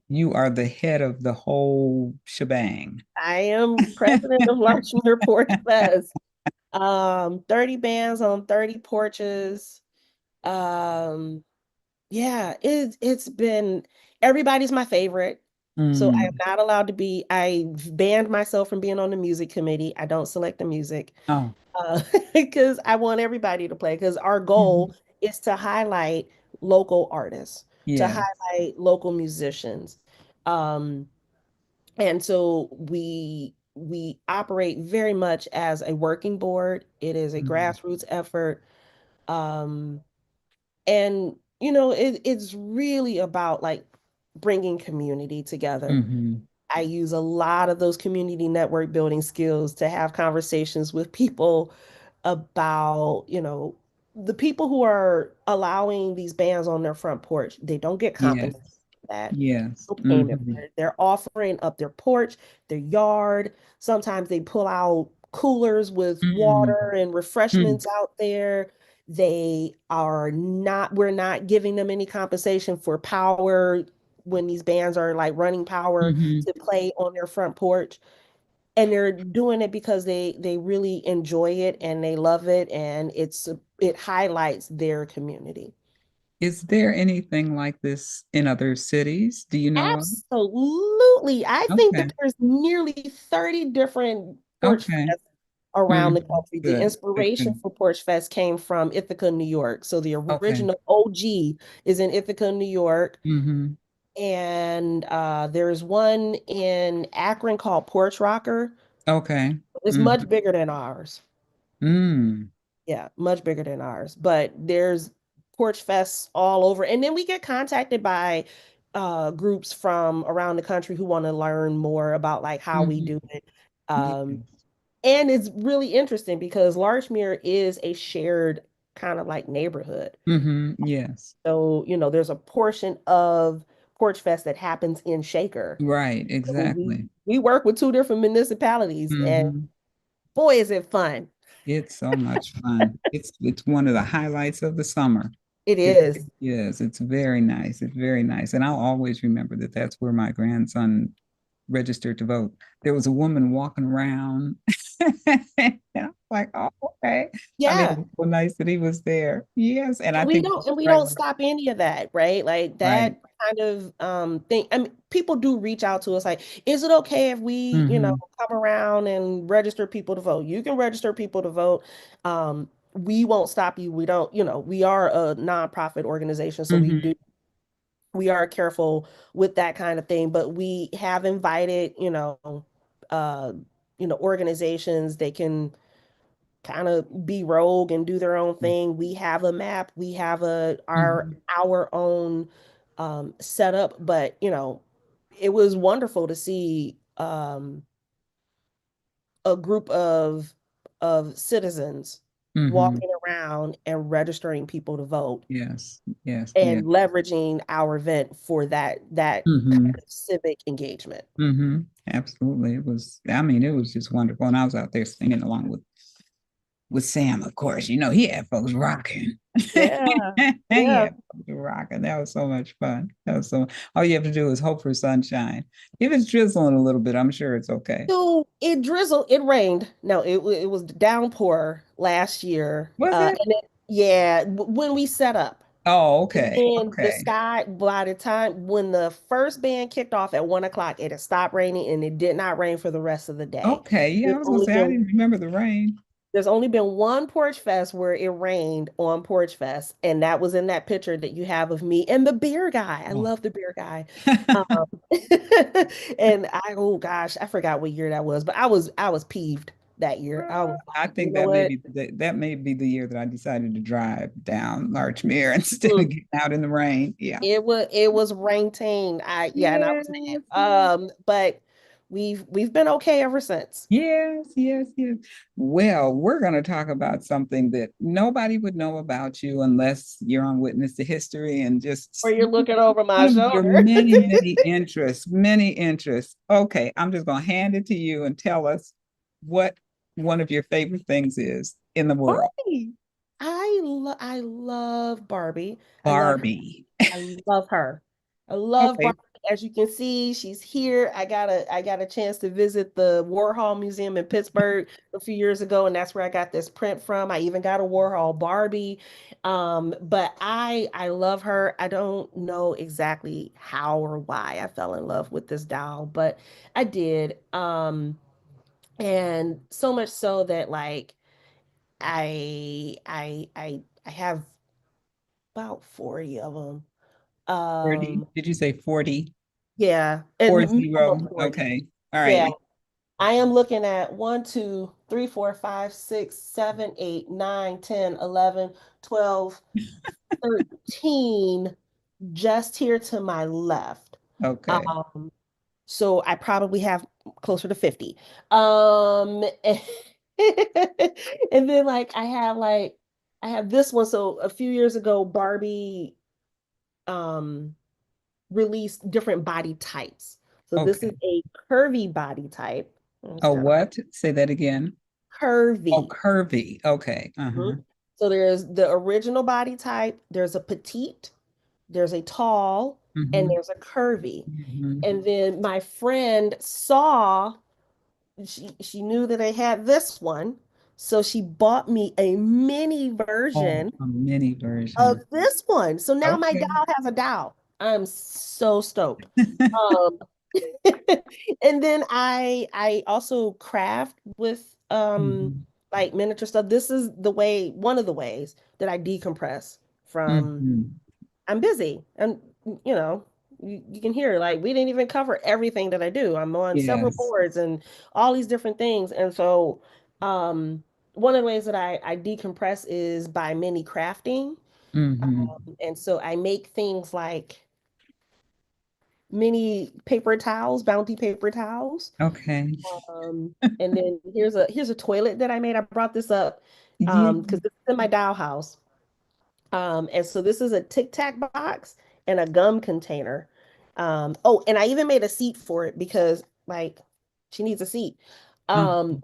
you are the head of the whole shebang. I am president of Larchmere Porch Fest. 30 bands on 30 porches. Um, Yeah, it's been everybody's my favorite. So I am Mm. not allowed to be, I've banned myself from being on the music committee. I don't select the music Oh. uh, because I want everybody to play because our goal Mhm. is to highlight local artists, to Yeah. highlight local musicians. Um, and so we operate very much as a working board. It is a Mm. grassroots effort. Um, and it's really about like bringing community together. Hmm. I use a lot of those community network building skills to have conversations with people about, the people who are allowing these bands on their front porch. They don't get Yes. compensated for that. Yes. No payment Hmm. for it. They're offering up their porch, their yard. Sometimes they pull out coolers with Mm. water and Mm. refreshments out there. We're not giving them any compensation for power when these bands are like running power Hmm. to play on their front porch. and they're doing it because they really enjoy it and they love it, and it highlights their community. Is there anything like this in other cities? Do you know of? Absolutely. I think Okay. that there's nearly 30 different Porch Okay. Fests around the Mhm. country. The Good. Good. inspiration Good. for Porch Fest came from Ithaca, New York. So the Okay. original OG is in Ithaca, New York. Hmm. And there's one in Akron called Porch Rocker. Okay. It's Hmm. much bigger than ours. Mm. Yeah, much bigger than ours. But there's Porch Fests all over. And then we get contacted by groups from around the country who want to learn more about like how we Hmm. do it. Um, Yes. and it's really interesting because Larchmere is a shared kind of like neighborhood. Hmm. Yes. So, there's a portion of Porch Fest that happens in Shaker. Right. So we Exactly. we work with two different municipalities, and Hmm. boy, is it fun. It's so much fun. It's one of the highlights of the summer. It It is. really is. It's very nice. It's very nice. And I'll always remember that that's where my grandson registered to vote. There was a woman walking around. And I'm like, oh, okay. I mean, it Yeah. was so nice that he was there. Yes. And I And we think don't that's and we right. don't stop any of that, right? Like Right. that kind of thing. I mean, people do reach out to us like, is it okay if we, Hmm. come around and register people to vote? You can register people to vote. We won't stop you. We don't, we are a nonprofit organization, so Hmm. we are careful with that kind of thing, but we have invited, uh, organizations. They can kind of be rogue and do their own thing. We have a map, we have Hmm. our own setup, but it was wonderful to see a group of citizens Hmm. walking around and registering people to vote Yes. Yes. and Yes. leveraging our event for that Hmm. kind of civic engagement. Hmm. Absolutely. It was, I mean, it was just wonderful. And I was out there singing along with Sam, of course. You know, he had folks rocking. Yeah. He Yeah. had folks rocking. That was so much fun. That was so, all you have to do is hope for sunshine. If it's drizzling a little bit, I'm sure it's okay. So it drizzled, it rained. No, it was downpour last year. Was it? Yeah, when we set up. Oh, And okay. then the Okay. sky, by the time when the first band kicked off at 1 o'clock, it had stopped raining and it did not rain for the rest of the day. Okay. Yeah, There's I was gonna only say I been didn't remember the rain. there's only been one Porch Fest where it rained on Porch Fest, and that was in that picture that you have of me and the beer guy. I Oh. love the beer guy. Um, and oh gosh, I forgot what year that was, but I was peeved that year. I was I like, you think know that may what? be that may be the year that I decided to drive down Larchmere instead of Mm, getting out in the rain. Yeah. it was rain-tained. Yeah, and I was mad. Yes, yes. But we've been okay ever since. Yes, yes, yes. Well, we're going to talk about something that nobody would know about you unless you're on Witness to History and Or just you're looking over my one of your shoulder. many, many interests, many interests. Okay, I'm just going to hand it to you and tell us what one of your favorite things is in the world. Barbie. I love Barbie. I love her. Barbie. I love her. I love Okay. Barbie. As you can see, she's here. I got a chance to visit the Warhol Museum in Pittsburgh a few years ago, and that's where I got this print from. I even got a Warhol Barbie. But I love her. I don't know exactly how or why I fell in love with this doll, but I did. And so much so that like I have about 40 of them. 30. Did you say 40? Yeah, and 40. almost 40. Okay. All Yeah, right. I am looking at 1, 2, 3, 4, 5, 6, 7, 8, 9, 10, 11, 12, 13 just here to my left. Okay. Um, so I probably have closer to 50. Um, and then I have this one. So a few years ago, Barbie um released different body types. So this is Okay. a curvy body type. Let me Oh, turn on what? Say that again. Oh, curvy. curvy. Okay. Uh-huh. Mhm. So there's the original body type, there's a petite, there's a tall, and Hmm. there's a curvy. Hmm. And then my friend saw she knew that I had this one, so she bought me a mini Oh, version a mini of version. this one. So now my Okay. doll has a doll. I'm so stoked. Um, and then I also craft with Mhm. like miniature stuff. This is the way, one of the ways that I decompress from Mhm. I'm busy. And you know, you can hear like we didn't even cover everything that I do. I'm on several Yes. boards and all these different things. And so um one of the ways that I decompress is by mini crafting. Hmm. And so I make things like mini paper towels, bounty paper towels. Okay. And then here's a toilet that I made. I brought this up Yeah. because this is in my doll house. And so this is a Tic Tac box and a gum container. Oh, and I even made a seat for it because like she needs a seat. Uh, Um,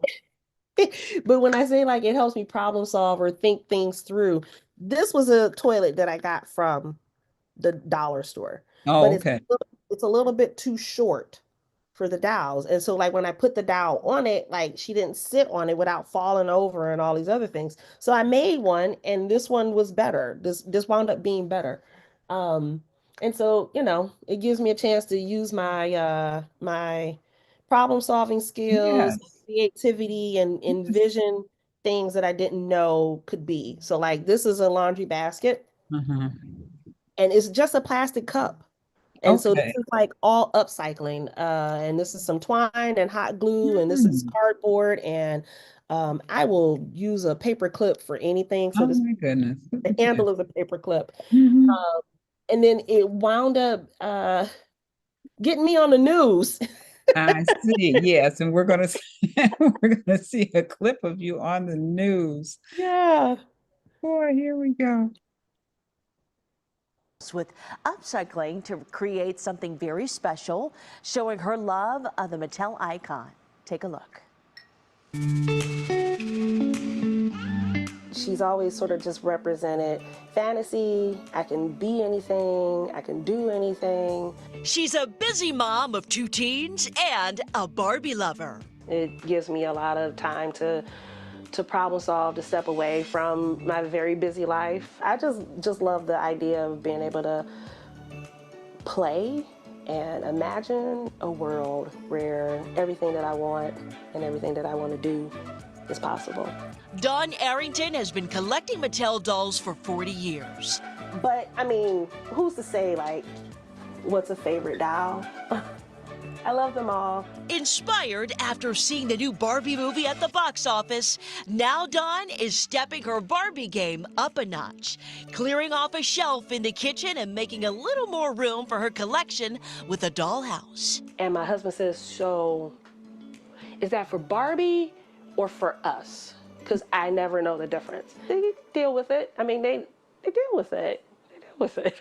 but when I say like it helps me problem solve or think things through, this was a toilet that I got from the dollar store, but oh, okay. it's a little bit too short for the dowels. And so like when I put the dowel on it, like she didn't sit on it without falling over and all these other things. So I made one and this one was better. This wound up being better. Um and so, it gives me a chance to use my problem solving skills, Yes. creativity and Yes. envision things that I didn't know could be. So like this is a laundry basket Uh-huh. and it's just a plastic cup. And so this Okay. is like all upcycling. And this is some twine and hot glue, and this is Hmm. cardboard. And I will use a paper clip for anything. So Oh this my goodness. Look the at you. handle is a paper clip. Hmm. Um, and then it wound up getting me on the news. I see. Yes, and we're gonna we're gonna see a clip of you on the news. Yeah. Boy, here we go. With upcycling to create something very special, showing her love of the Mattel icon. Take a look. She's always sort of just represented fantasy. I can be anything, I can do anything. She's a busy mom of 2 teens and a Barbie lover. It gives me a lot of time to problem solve, to step away from my very busy life. I just love the idea of being able to play and imagine a world where everything that I want and everything that I want to do is possible. Dawn Arrington has been collecting Mattel dolls for 40 years. But I mean, who's to say like what's a favorite doll? I love them all. Inspired after seeing the new Barbie movie at the box office, now Dawn is stepping her Barbie game up a notch, clearing off a shelf in the kitchen and making a little more room for her collection with a dollhouse. And my husband says, so is that for Barbie or for us? Because I never know the difference. They deal with it. I mean, they deal with it. They deal with it.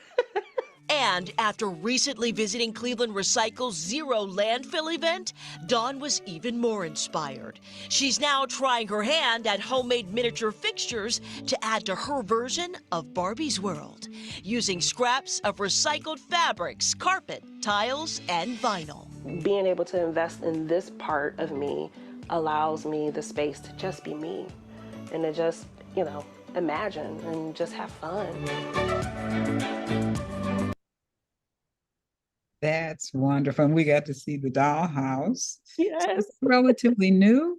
And after recently visiting Cleveland Recycle's Zero Landfill event, Dawn was even more inspired. She's now trying her hand at homemade miniature fixtures to add to her version of Barbie's world, using scraps of recycled fabrics, carpet, tiles, and vinyl. Being able to invest in this part of me allows me the space to just be me and to just, imagine and just have fun. That's wonderful. And we got to see the dollhouse. So Yes. it's relatively new.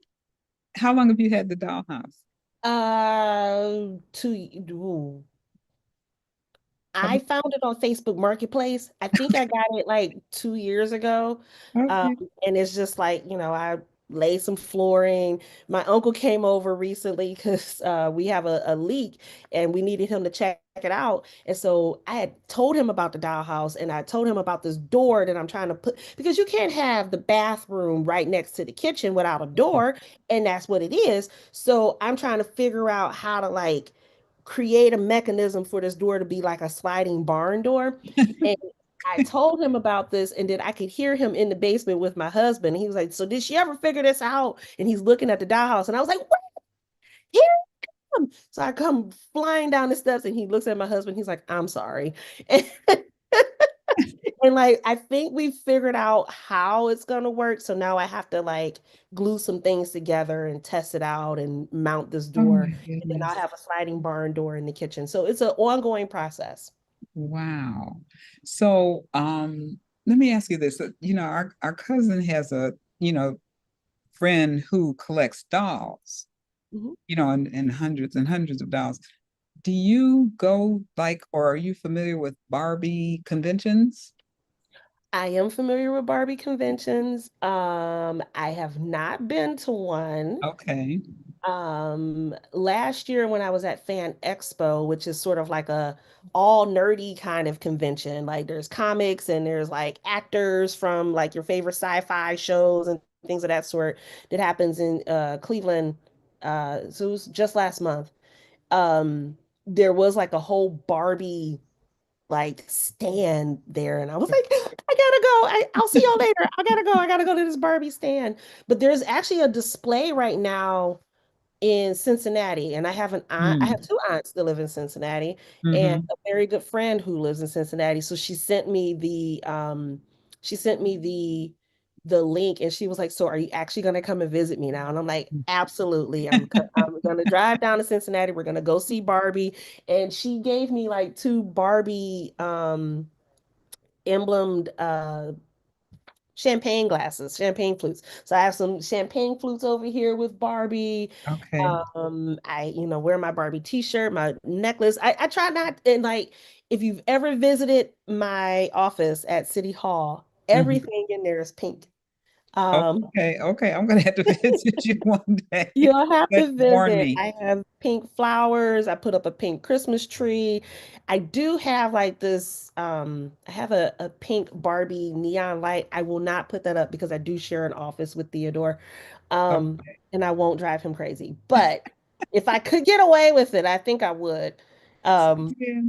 How long have you had the dollhouse? Ooh. I About- found it on Facebook Marketplace. I think I got it like 2 years ago. Um, Okay. and it's just like, I laid some flooring. My uncle came over recently because we have a leak and we needed him to check it out. And so I had told him about the dollhouse and I told him about this door that I'm trying to put because you can't have the bathroom right next to the kitchen without a door. And that's what it is. So I'm trying to figure out how to like create a mechanism for this door to be like a sliding barn door. And I told him about this, and then I could hear him in the basement with my husband. He was like, so did she ever figure this out? And he's looking at the dollhouse. And I was like, wait, here I come. So I come flying down the steps, and he looks at my husband. He's like, I'm sorry. And like I think we figured out how it's gonna work. So now I have to like glue some things together and test it out and mount this Oh door. my And then I'll goodness. have a sliding barn door in the kitchen. So it's an ongoing process. Wow. So, let me ask you this. Our cousin has a, friend who collects dolls, Mhm. and hundreds and hundreds of dolls. Do you go like, or are you familiar with Barbie conventions? I am familiar with Barbie conventions. I have not been to one. Okay. Last year when I was at Fan Expo, which is sort of like a all nerdy kind of convention, like there's comics and there's like actors from like your favorite sci-fi shows and things of that sort that happens in Cleveland. So it was just last month. There was like a whole Barbie like stand there, and I was like, I gotta go. I'll see y'all later. I gotta go. I gotta go to this Barbie stand. But there's actually a display right now in Cincinnati, and I have an aunt. I have Mm. two aunts that live in Cincinnati, and Hmm. a very good friend who lives in Cincinnati. So she sent me the link, and she was like, "So are you actually going to come and visit me now?" And I'm like, "Absolutely. I'm going to drive down to Cincinnati. We're going to go see Barbie." And she gave me like two Barbie emblemed champagne glasses, champagne flutes. So I have some champagne flutes over here with Barbie. Okay. Wear my Barbie t-shirt, my necklace. I try not and like if you've ever visited my office at City Hall, Hmm. everything in there is pink. Um, Okay. Okay. I'm gonna have to visit you one day. You'll have But to warn visit. me. I have pink flowers. I put up a pink Christmas tree. I do have like this, I have a pink Barbie neon light. I will not put that up because I do share an office with Theodore. Okay. And I won't drive him crazy. But if I could get away with it, I think I would. Um, Yeah.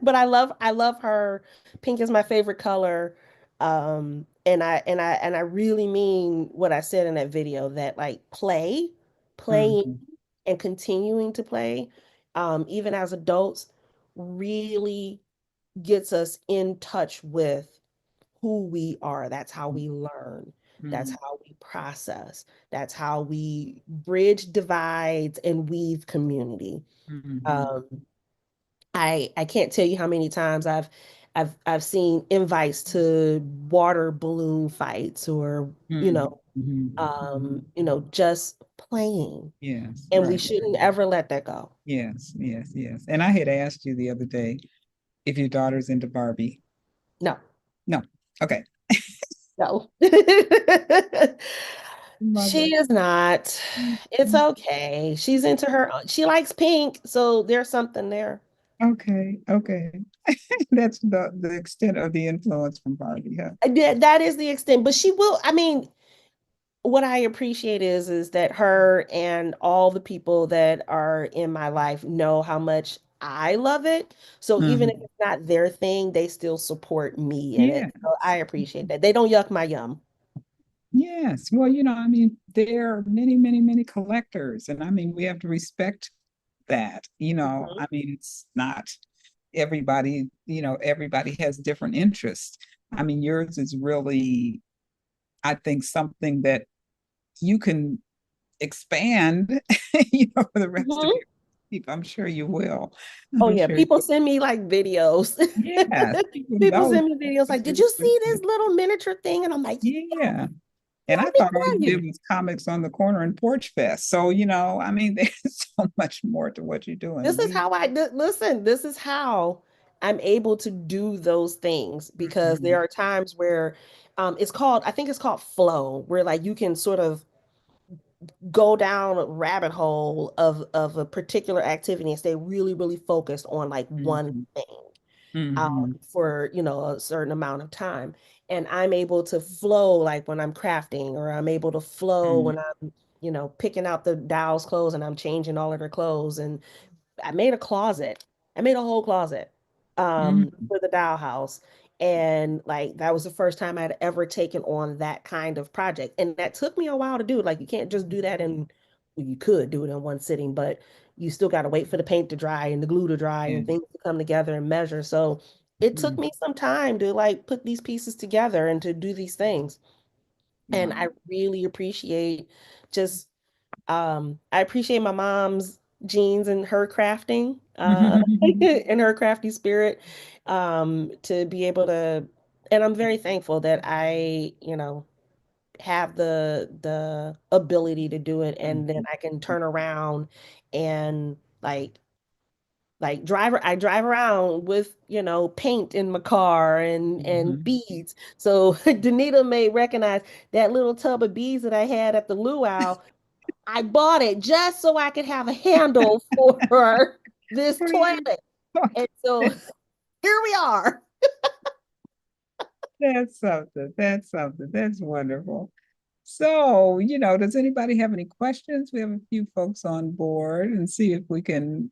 but I love her. Pink is my favorite color. And I really mean what I said in that video that like playing Mhm. and continuing to play, even as adults, really gets us in touch with who we are. That's how we learn. That's Mhm. how we process. That's how we bridge divides and weave community. Mhm. Um, I can't tell you how many times I've seen invites to water balloon fights or Mhm. Mhm. just playing, Yes, and we right. shouldn't ever let that go. Yes, yes, yes. And I had asked you the other day if your daughter's into Barbie. No, No. Okay. no. Love it. She is not. It's okay. She's into her. She likes pink, so there's something there. Okay, okay. That's the extent of the influence from Barbie, huh? That is the extent, but she will. I mean, what I appreciate is that her and all the people that are in my life know how much I love it. So even if Mhm. it's not their thing, they still support me in Yeah. it. So I appreciate that. They don't yuck my yum. Yes. Well, I mean, there are many, many, many collectors, and I mean, we have to respect that. Mhm. I mean, it's not everybody, everybody has different interests. I mean, yours is really, I think, something that you can expand, for the rest of Mhm. your life. I'm sure you will. Oh I'm yeah, sure. people send me like videos. Yes, people People know. send me videos like, "Did you see this little miniature thing?" And I'm like, Yeah. And I "Let me thought all tell you did you." was comics on the corner and Porch Fest. So, I mean, there's so much more to what you're doing. This is how listen, this is how I'm able to do those things because there Mhm. are times where I think it's called flow, where like you can sort of go down a rabbit hole of a particular activity and stay really, really focused on like one Mhm. thing Mhm. for, a certain amount of time. And I'm able to flow like when I'm crafting, or I'm able to flow Mhm. when I'm, picking out the doll's clothes and I'm changing all of their clothes. And I made a closet. I made a whole closet Mhm. for the dollhouse. And like that was the first time I'd ever taken on that kind of project. And that took me a while to do. Like you can't just do that well, you could do it in one sitting, but you still got to wait for the paint to dry and the glue to dry and Yes. things to come together and measure. So it took Mm. me some time to like put these pieces together and to do these things. And I Wow. really appreciate just I appreciate my mom's genes and her crafting, and her crafty spirit, to be able to, and I'm very thankful that I, have the ability to do it, and then I can turn around and I drive around with, paint in my car and Mhm. beads. So Danita may recognize that little tub of beads that I had at the luau. I bought it just so I could have a handle for this For you. toilet. And so here we are. That's something. That's something. That's wonderful. So, does anybody have any questions? We have a few folks on board and see if we can,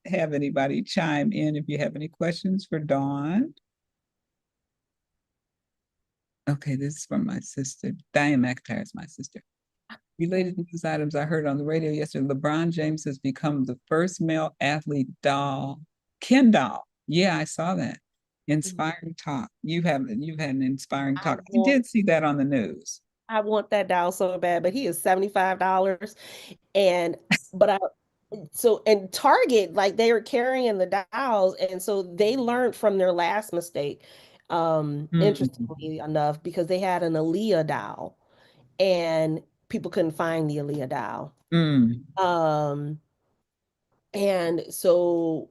have anybody chime in if you have any questions for Dawn. Okay, this is from my sister. Diane McIntyre is my sister. Related news items I heard on the radio yesterday. LeBron James has become the first male athlete doll, Ken doll. Yeah, I saw that. Inspiring talk. You've had an inspiring I talk. I want did see that on the news. I want that doll so bad, but he is $75. And but I so and Target, like they were carrying the dolls, and so they learned from their last mistake. Mm, Interestingly enough, because they had an Aaliyah doll and people couldn't find the Aaliyah doll. mm, Um, and so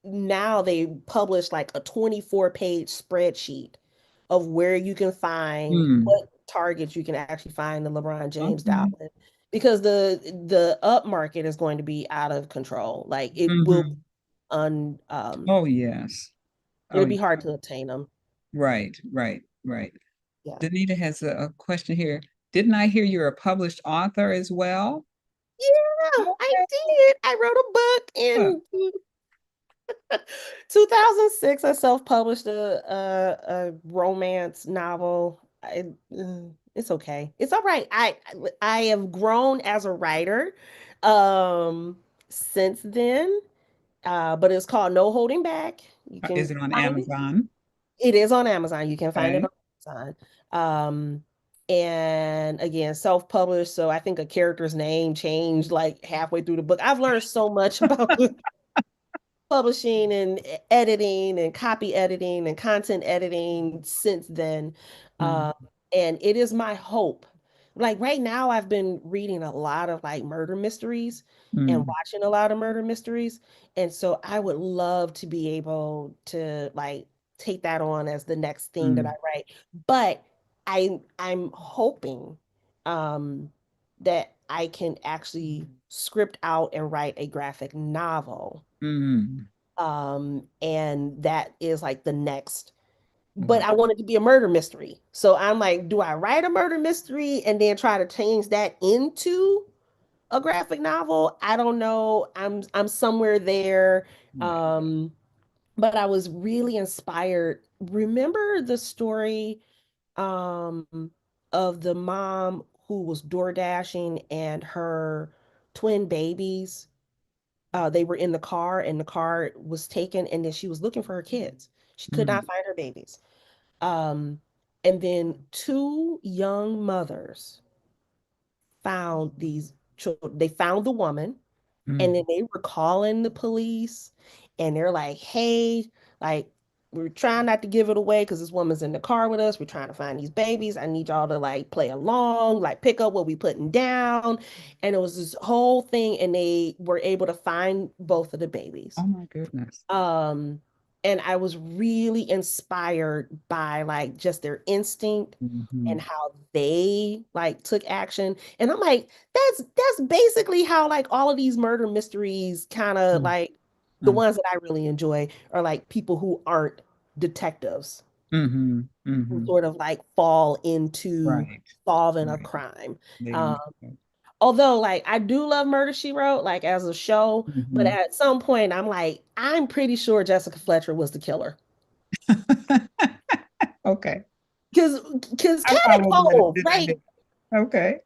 now they publish like a 24-page spreadsheet of where you can find mm. what targets you can actually find the LeBron James doll Okay. in. Because the up market is going to be out of control. Like it will Hmm. un Oh, yes. Oh, it'll be yeah. hard to obtain them. Right, right, right. Yeah. Danita has a question here. Didn't I hear you're a published author as well? Yeah, I Okay. did. I wrote a book Uh, in 2006. I self-published a romance novel. It's okay. It's all right. I have grown as a writer um since then. But it's called No Holding Back. You is can it on find it. Amazon? It is on Amazon. You can find it Okay. on Amazon. Um, and again, self-published. So I think a character's name changed like halfway through the book. I've learned so much about publishing and editing and copy editing and content editing since then. Mm, Um, and it is my hope. Like right now, I've been reading a lot of like murder mysteries and mm, watching a lot of murder mysteries. And so I would love to be able to like take that on as the next thing that I mm, write. But I'm hoping that I can actually script out and write a graphic novel, mm. and that is like the next, but Wow. I want it to be a murder mystery. So I'm like, do I write a murder mystery and then try to change that into a graphic novel? I don't know. I'm somewhere there. Right. Um, but I was really inspired. Remember the story um of the mom who was door dashing and her twin babies, they were in the car and the car was taken, and then she was looking for her kids. She could Mm, not find her babies. Um, and then two young mothers found these children. They found the woman, and mm. then they were calling the police, and they're like, hey, like, we're trying not to give it away because this woman's in the car with us. We're trying to find these babies. I need y'all to like play along, like pick up what we putting down. And it was this whole thing, and they were able to find both of the babies. Oh my goodness. Um, and I was really inspired by like just their instinct Hmm. and how they like took action. And I'm like, that's basically how like all of these murder mysteries kind of Mm. like the Mm. ones that I really enjoy are like people who aren't detectives Hmm. who Hmm. sort of like fall into Right. solving a Right. crime. They Um, don't. although like I do love Murder She Wrote like as a show, but Hmm. at some point I'm like, I'm pretty sure Jessica Fletcher was the killer. Okay. Because I Cabot followed Cove, that right? idea. Okay.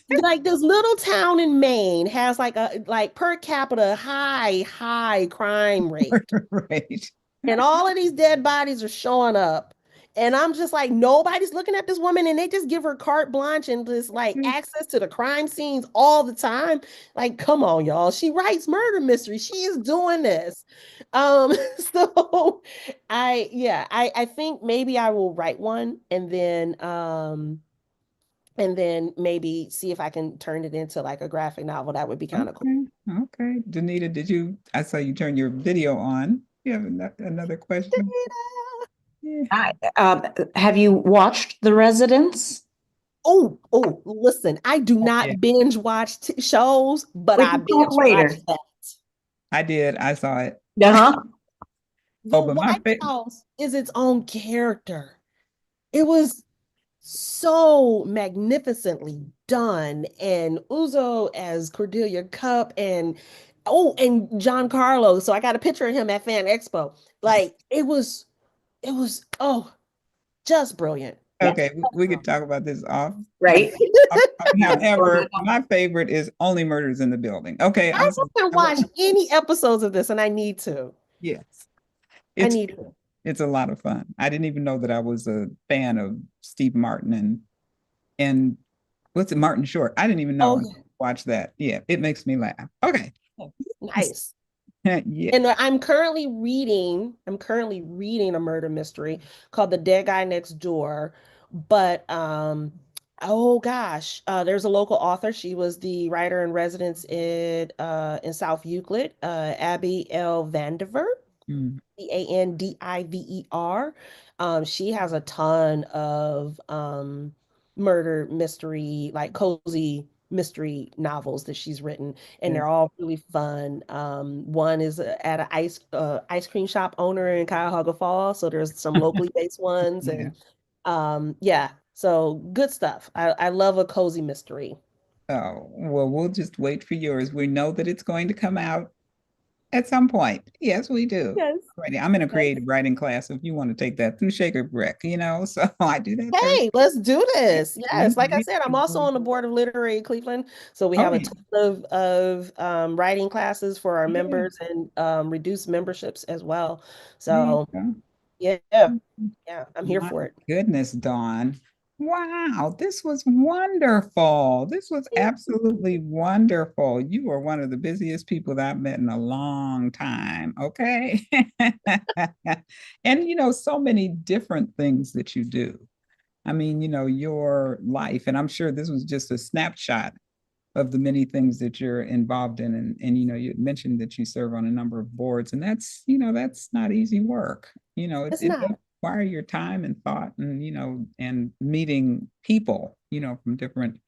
Like this little town in Maine has like a like per capita high crime rate. Right. and all of these dead bodies are showing up. And I'm just like, nobody's looking at this woman, and they just give her carte blanche and just like access to the crime scenes all the time. Like, come on, y'all. She writes murder mysteries. She is doing this. Um, so I think maybe I will write one and then maybe see if I can turn it into like a graphic novel. That would be kind of cool. Okay, okay. Danita, I saw you turn your video on. You have another question? Yeah. Have you watched The Residents? Listen, I do Oh, yeah, not binge watch shows, but We I can talk binge watch later. that. I did. I saw it. Uh-huh. The Oh, but my White favorite. House is its own character. It was so magnificently done, and Uzo as Cordelia Cup, and John Carlo. So I got a picture of him at Fan Expo. Like it was just brilliant. Yes. Okay, we could talk about this off. You know, Right. however, my favorite is Only Murders in the Building. Okay, I haven't watched any episodes of this, and I need to. yes, I it's need to. it's a lot of fun. I didn't even know that I was a fan of Steve Martin and what's it, Martin Short. I didn't even know. Oh, Watch that. Yeah, it makes me laugh. Okay. nice. Yeah. And I'm currently reading a murder mystery called The Dead Guy Next Door. But oh gosh, there's a local author. She was the writer in residence in South Euclid, Abby L. Vandiver. Mm. Vandiver. She has a ton of murder mystery, like cozy mystery novels that she's written, and they're Yes. all really fun. One is at an ice cream shop owner in Cuyahoga Falls, so there's some locally based ones, Yeah. and yeah, so good stuff. I love a cozy mystery. Oh, well, we'll just wait for yours. We know that it's going to come out at some point. Yes, we do. Yes. Already. I'm in a Yes. creative writing class. If you want to take that through Shaker Brick, so I do that Thursday. Hey, let's do Yeah. this. Yes, like I said, I'm also Oh, on the board of Literary Cleveland, so we have a yeah. ton of writing classes for our Yeah. members and reduced memberships as well. There you So go. yeah, yeah, I'm here My for it. goodness, Dawn. Wow, this was wonderful. This was absolutely wonderful. You are one of the busiest people that I've met in a long time. Okay. And so many different things that you do. I mean, your life, and I'm sure this was just a snapshot of the many things that you're involved in. And you mentioned that you serve on a number of boards, and that's not easy work. It's It does not. require your time and thought and meeting people, from different,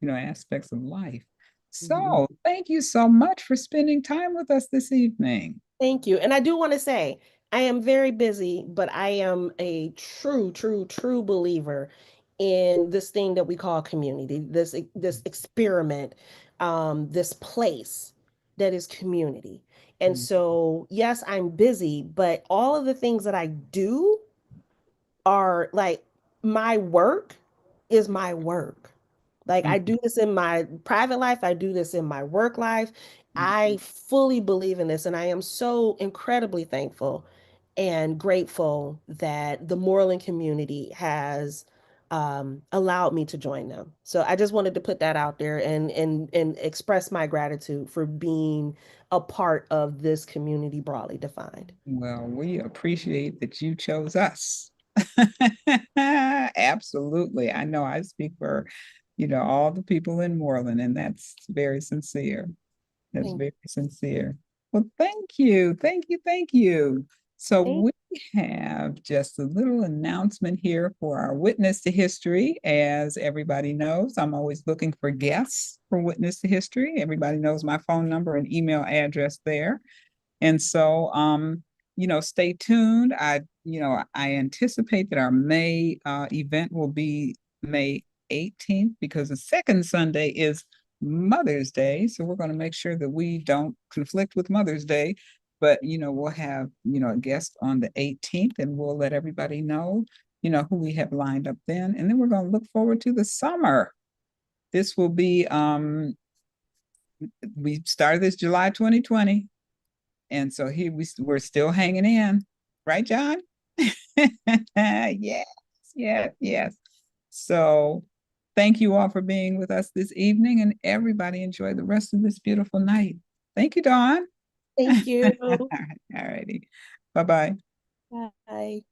aspects of life. Mhm. So thank you so much for spending time with us this evening. Thank you. And I do want to say, I am very busy, but I am a true, true, true believer in this thing that we call community, this experiment, this place that is community. And Mm, so, yes, I'm busy, but all of the things that I do are like my work is my work. Like I mm, do this in my private life, I do this in my work life. mm. I fully believe in this, and I am so incredibly thankful and grateful that the Moreland community has allowed me to join them. So I just wanted to put that out there and express my gratitude for being a part of this community broadly defined. Well, we appreciate that you chose us. Absolutely. I know I speak for, all the people in Moreland, and that's very sincere. That's Thank very sincere. Well, thank you. Thank you. Thank you. So thank we have just a little announcement here for our Witness to History. As everybody knows, I'm always looking for guests for Witness to History. Everybody knows my phone number and email address there. And so, stay tuned. I anticipate that our May event will be May 18th because the second Sunday is Mother's Day. So we're going to make sure that we don't conflict with Mother's Day. But, we'll have, a guest on the 18th and we'll let everybody know, who we have lined up then. And then we're going to look forward to the summer. This will be, we started this July 2020. And so we're still hanging in. right, John? Yes, yes, yes. So thank you all for being with us this evening, and everybody enjoy the rest of this beautiful night. Thank you, Dawn. Thank you. All righty. Bye-bye. Bye.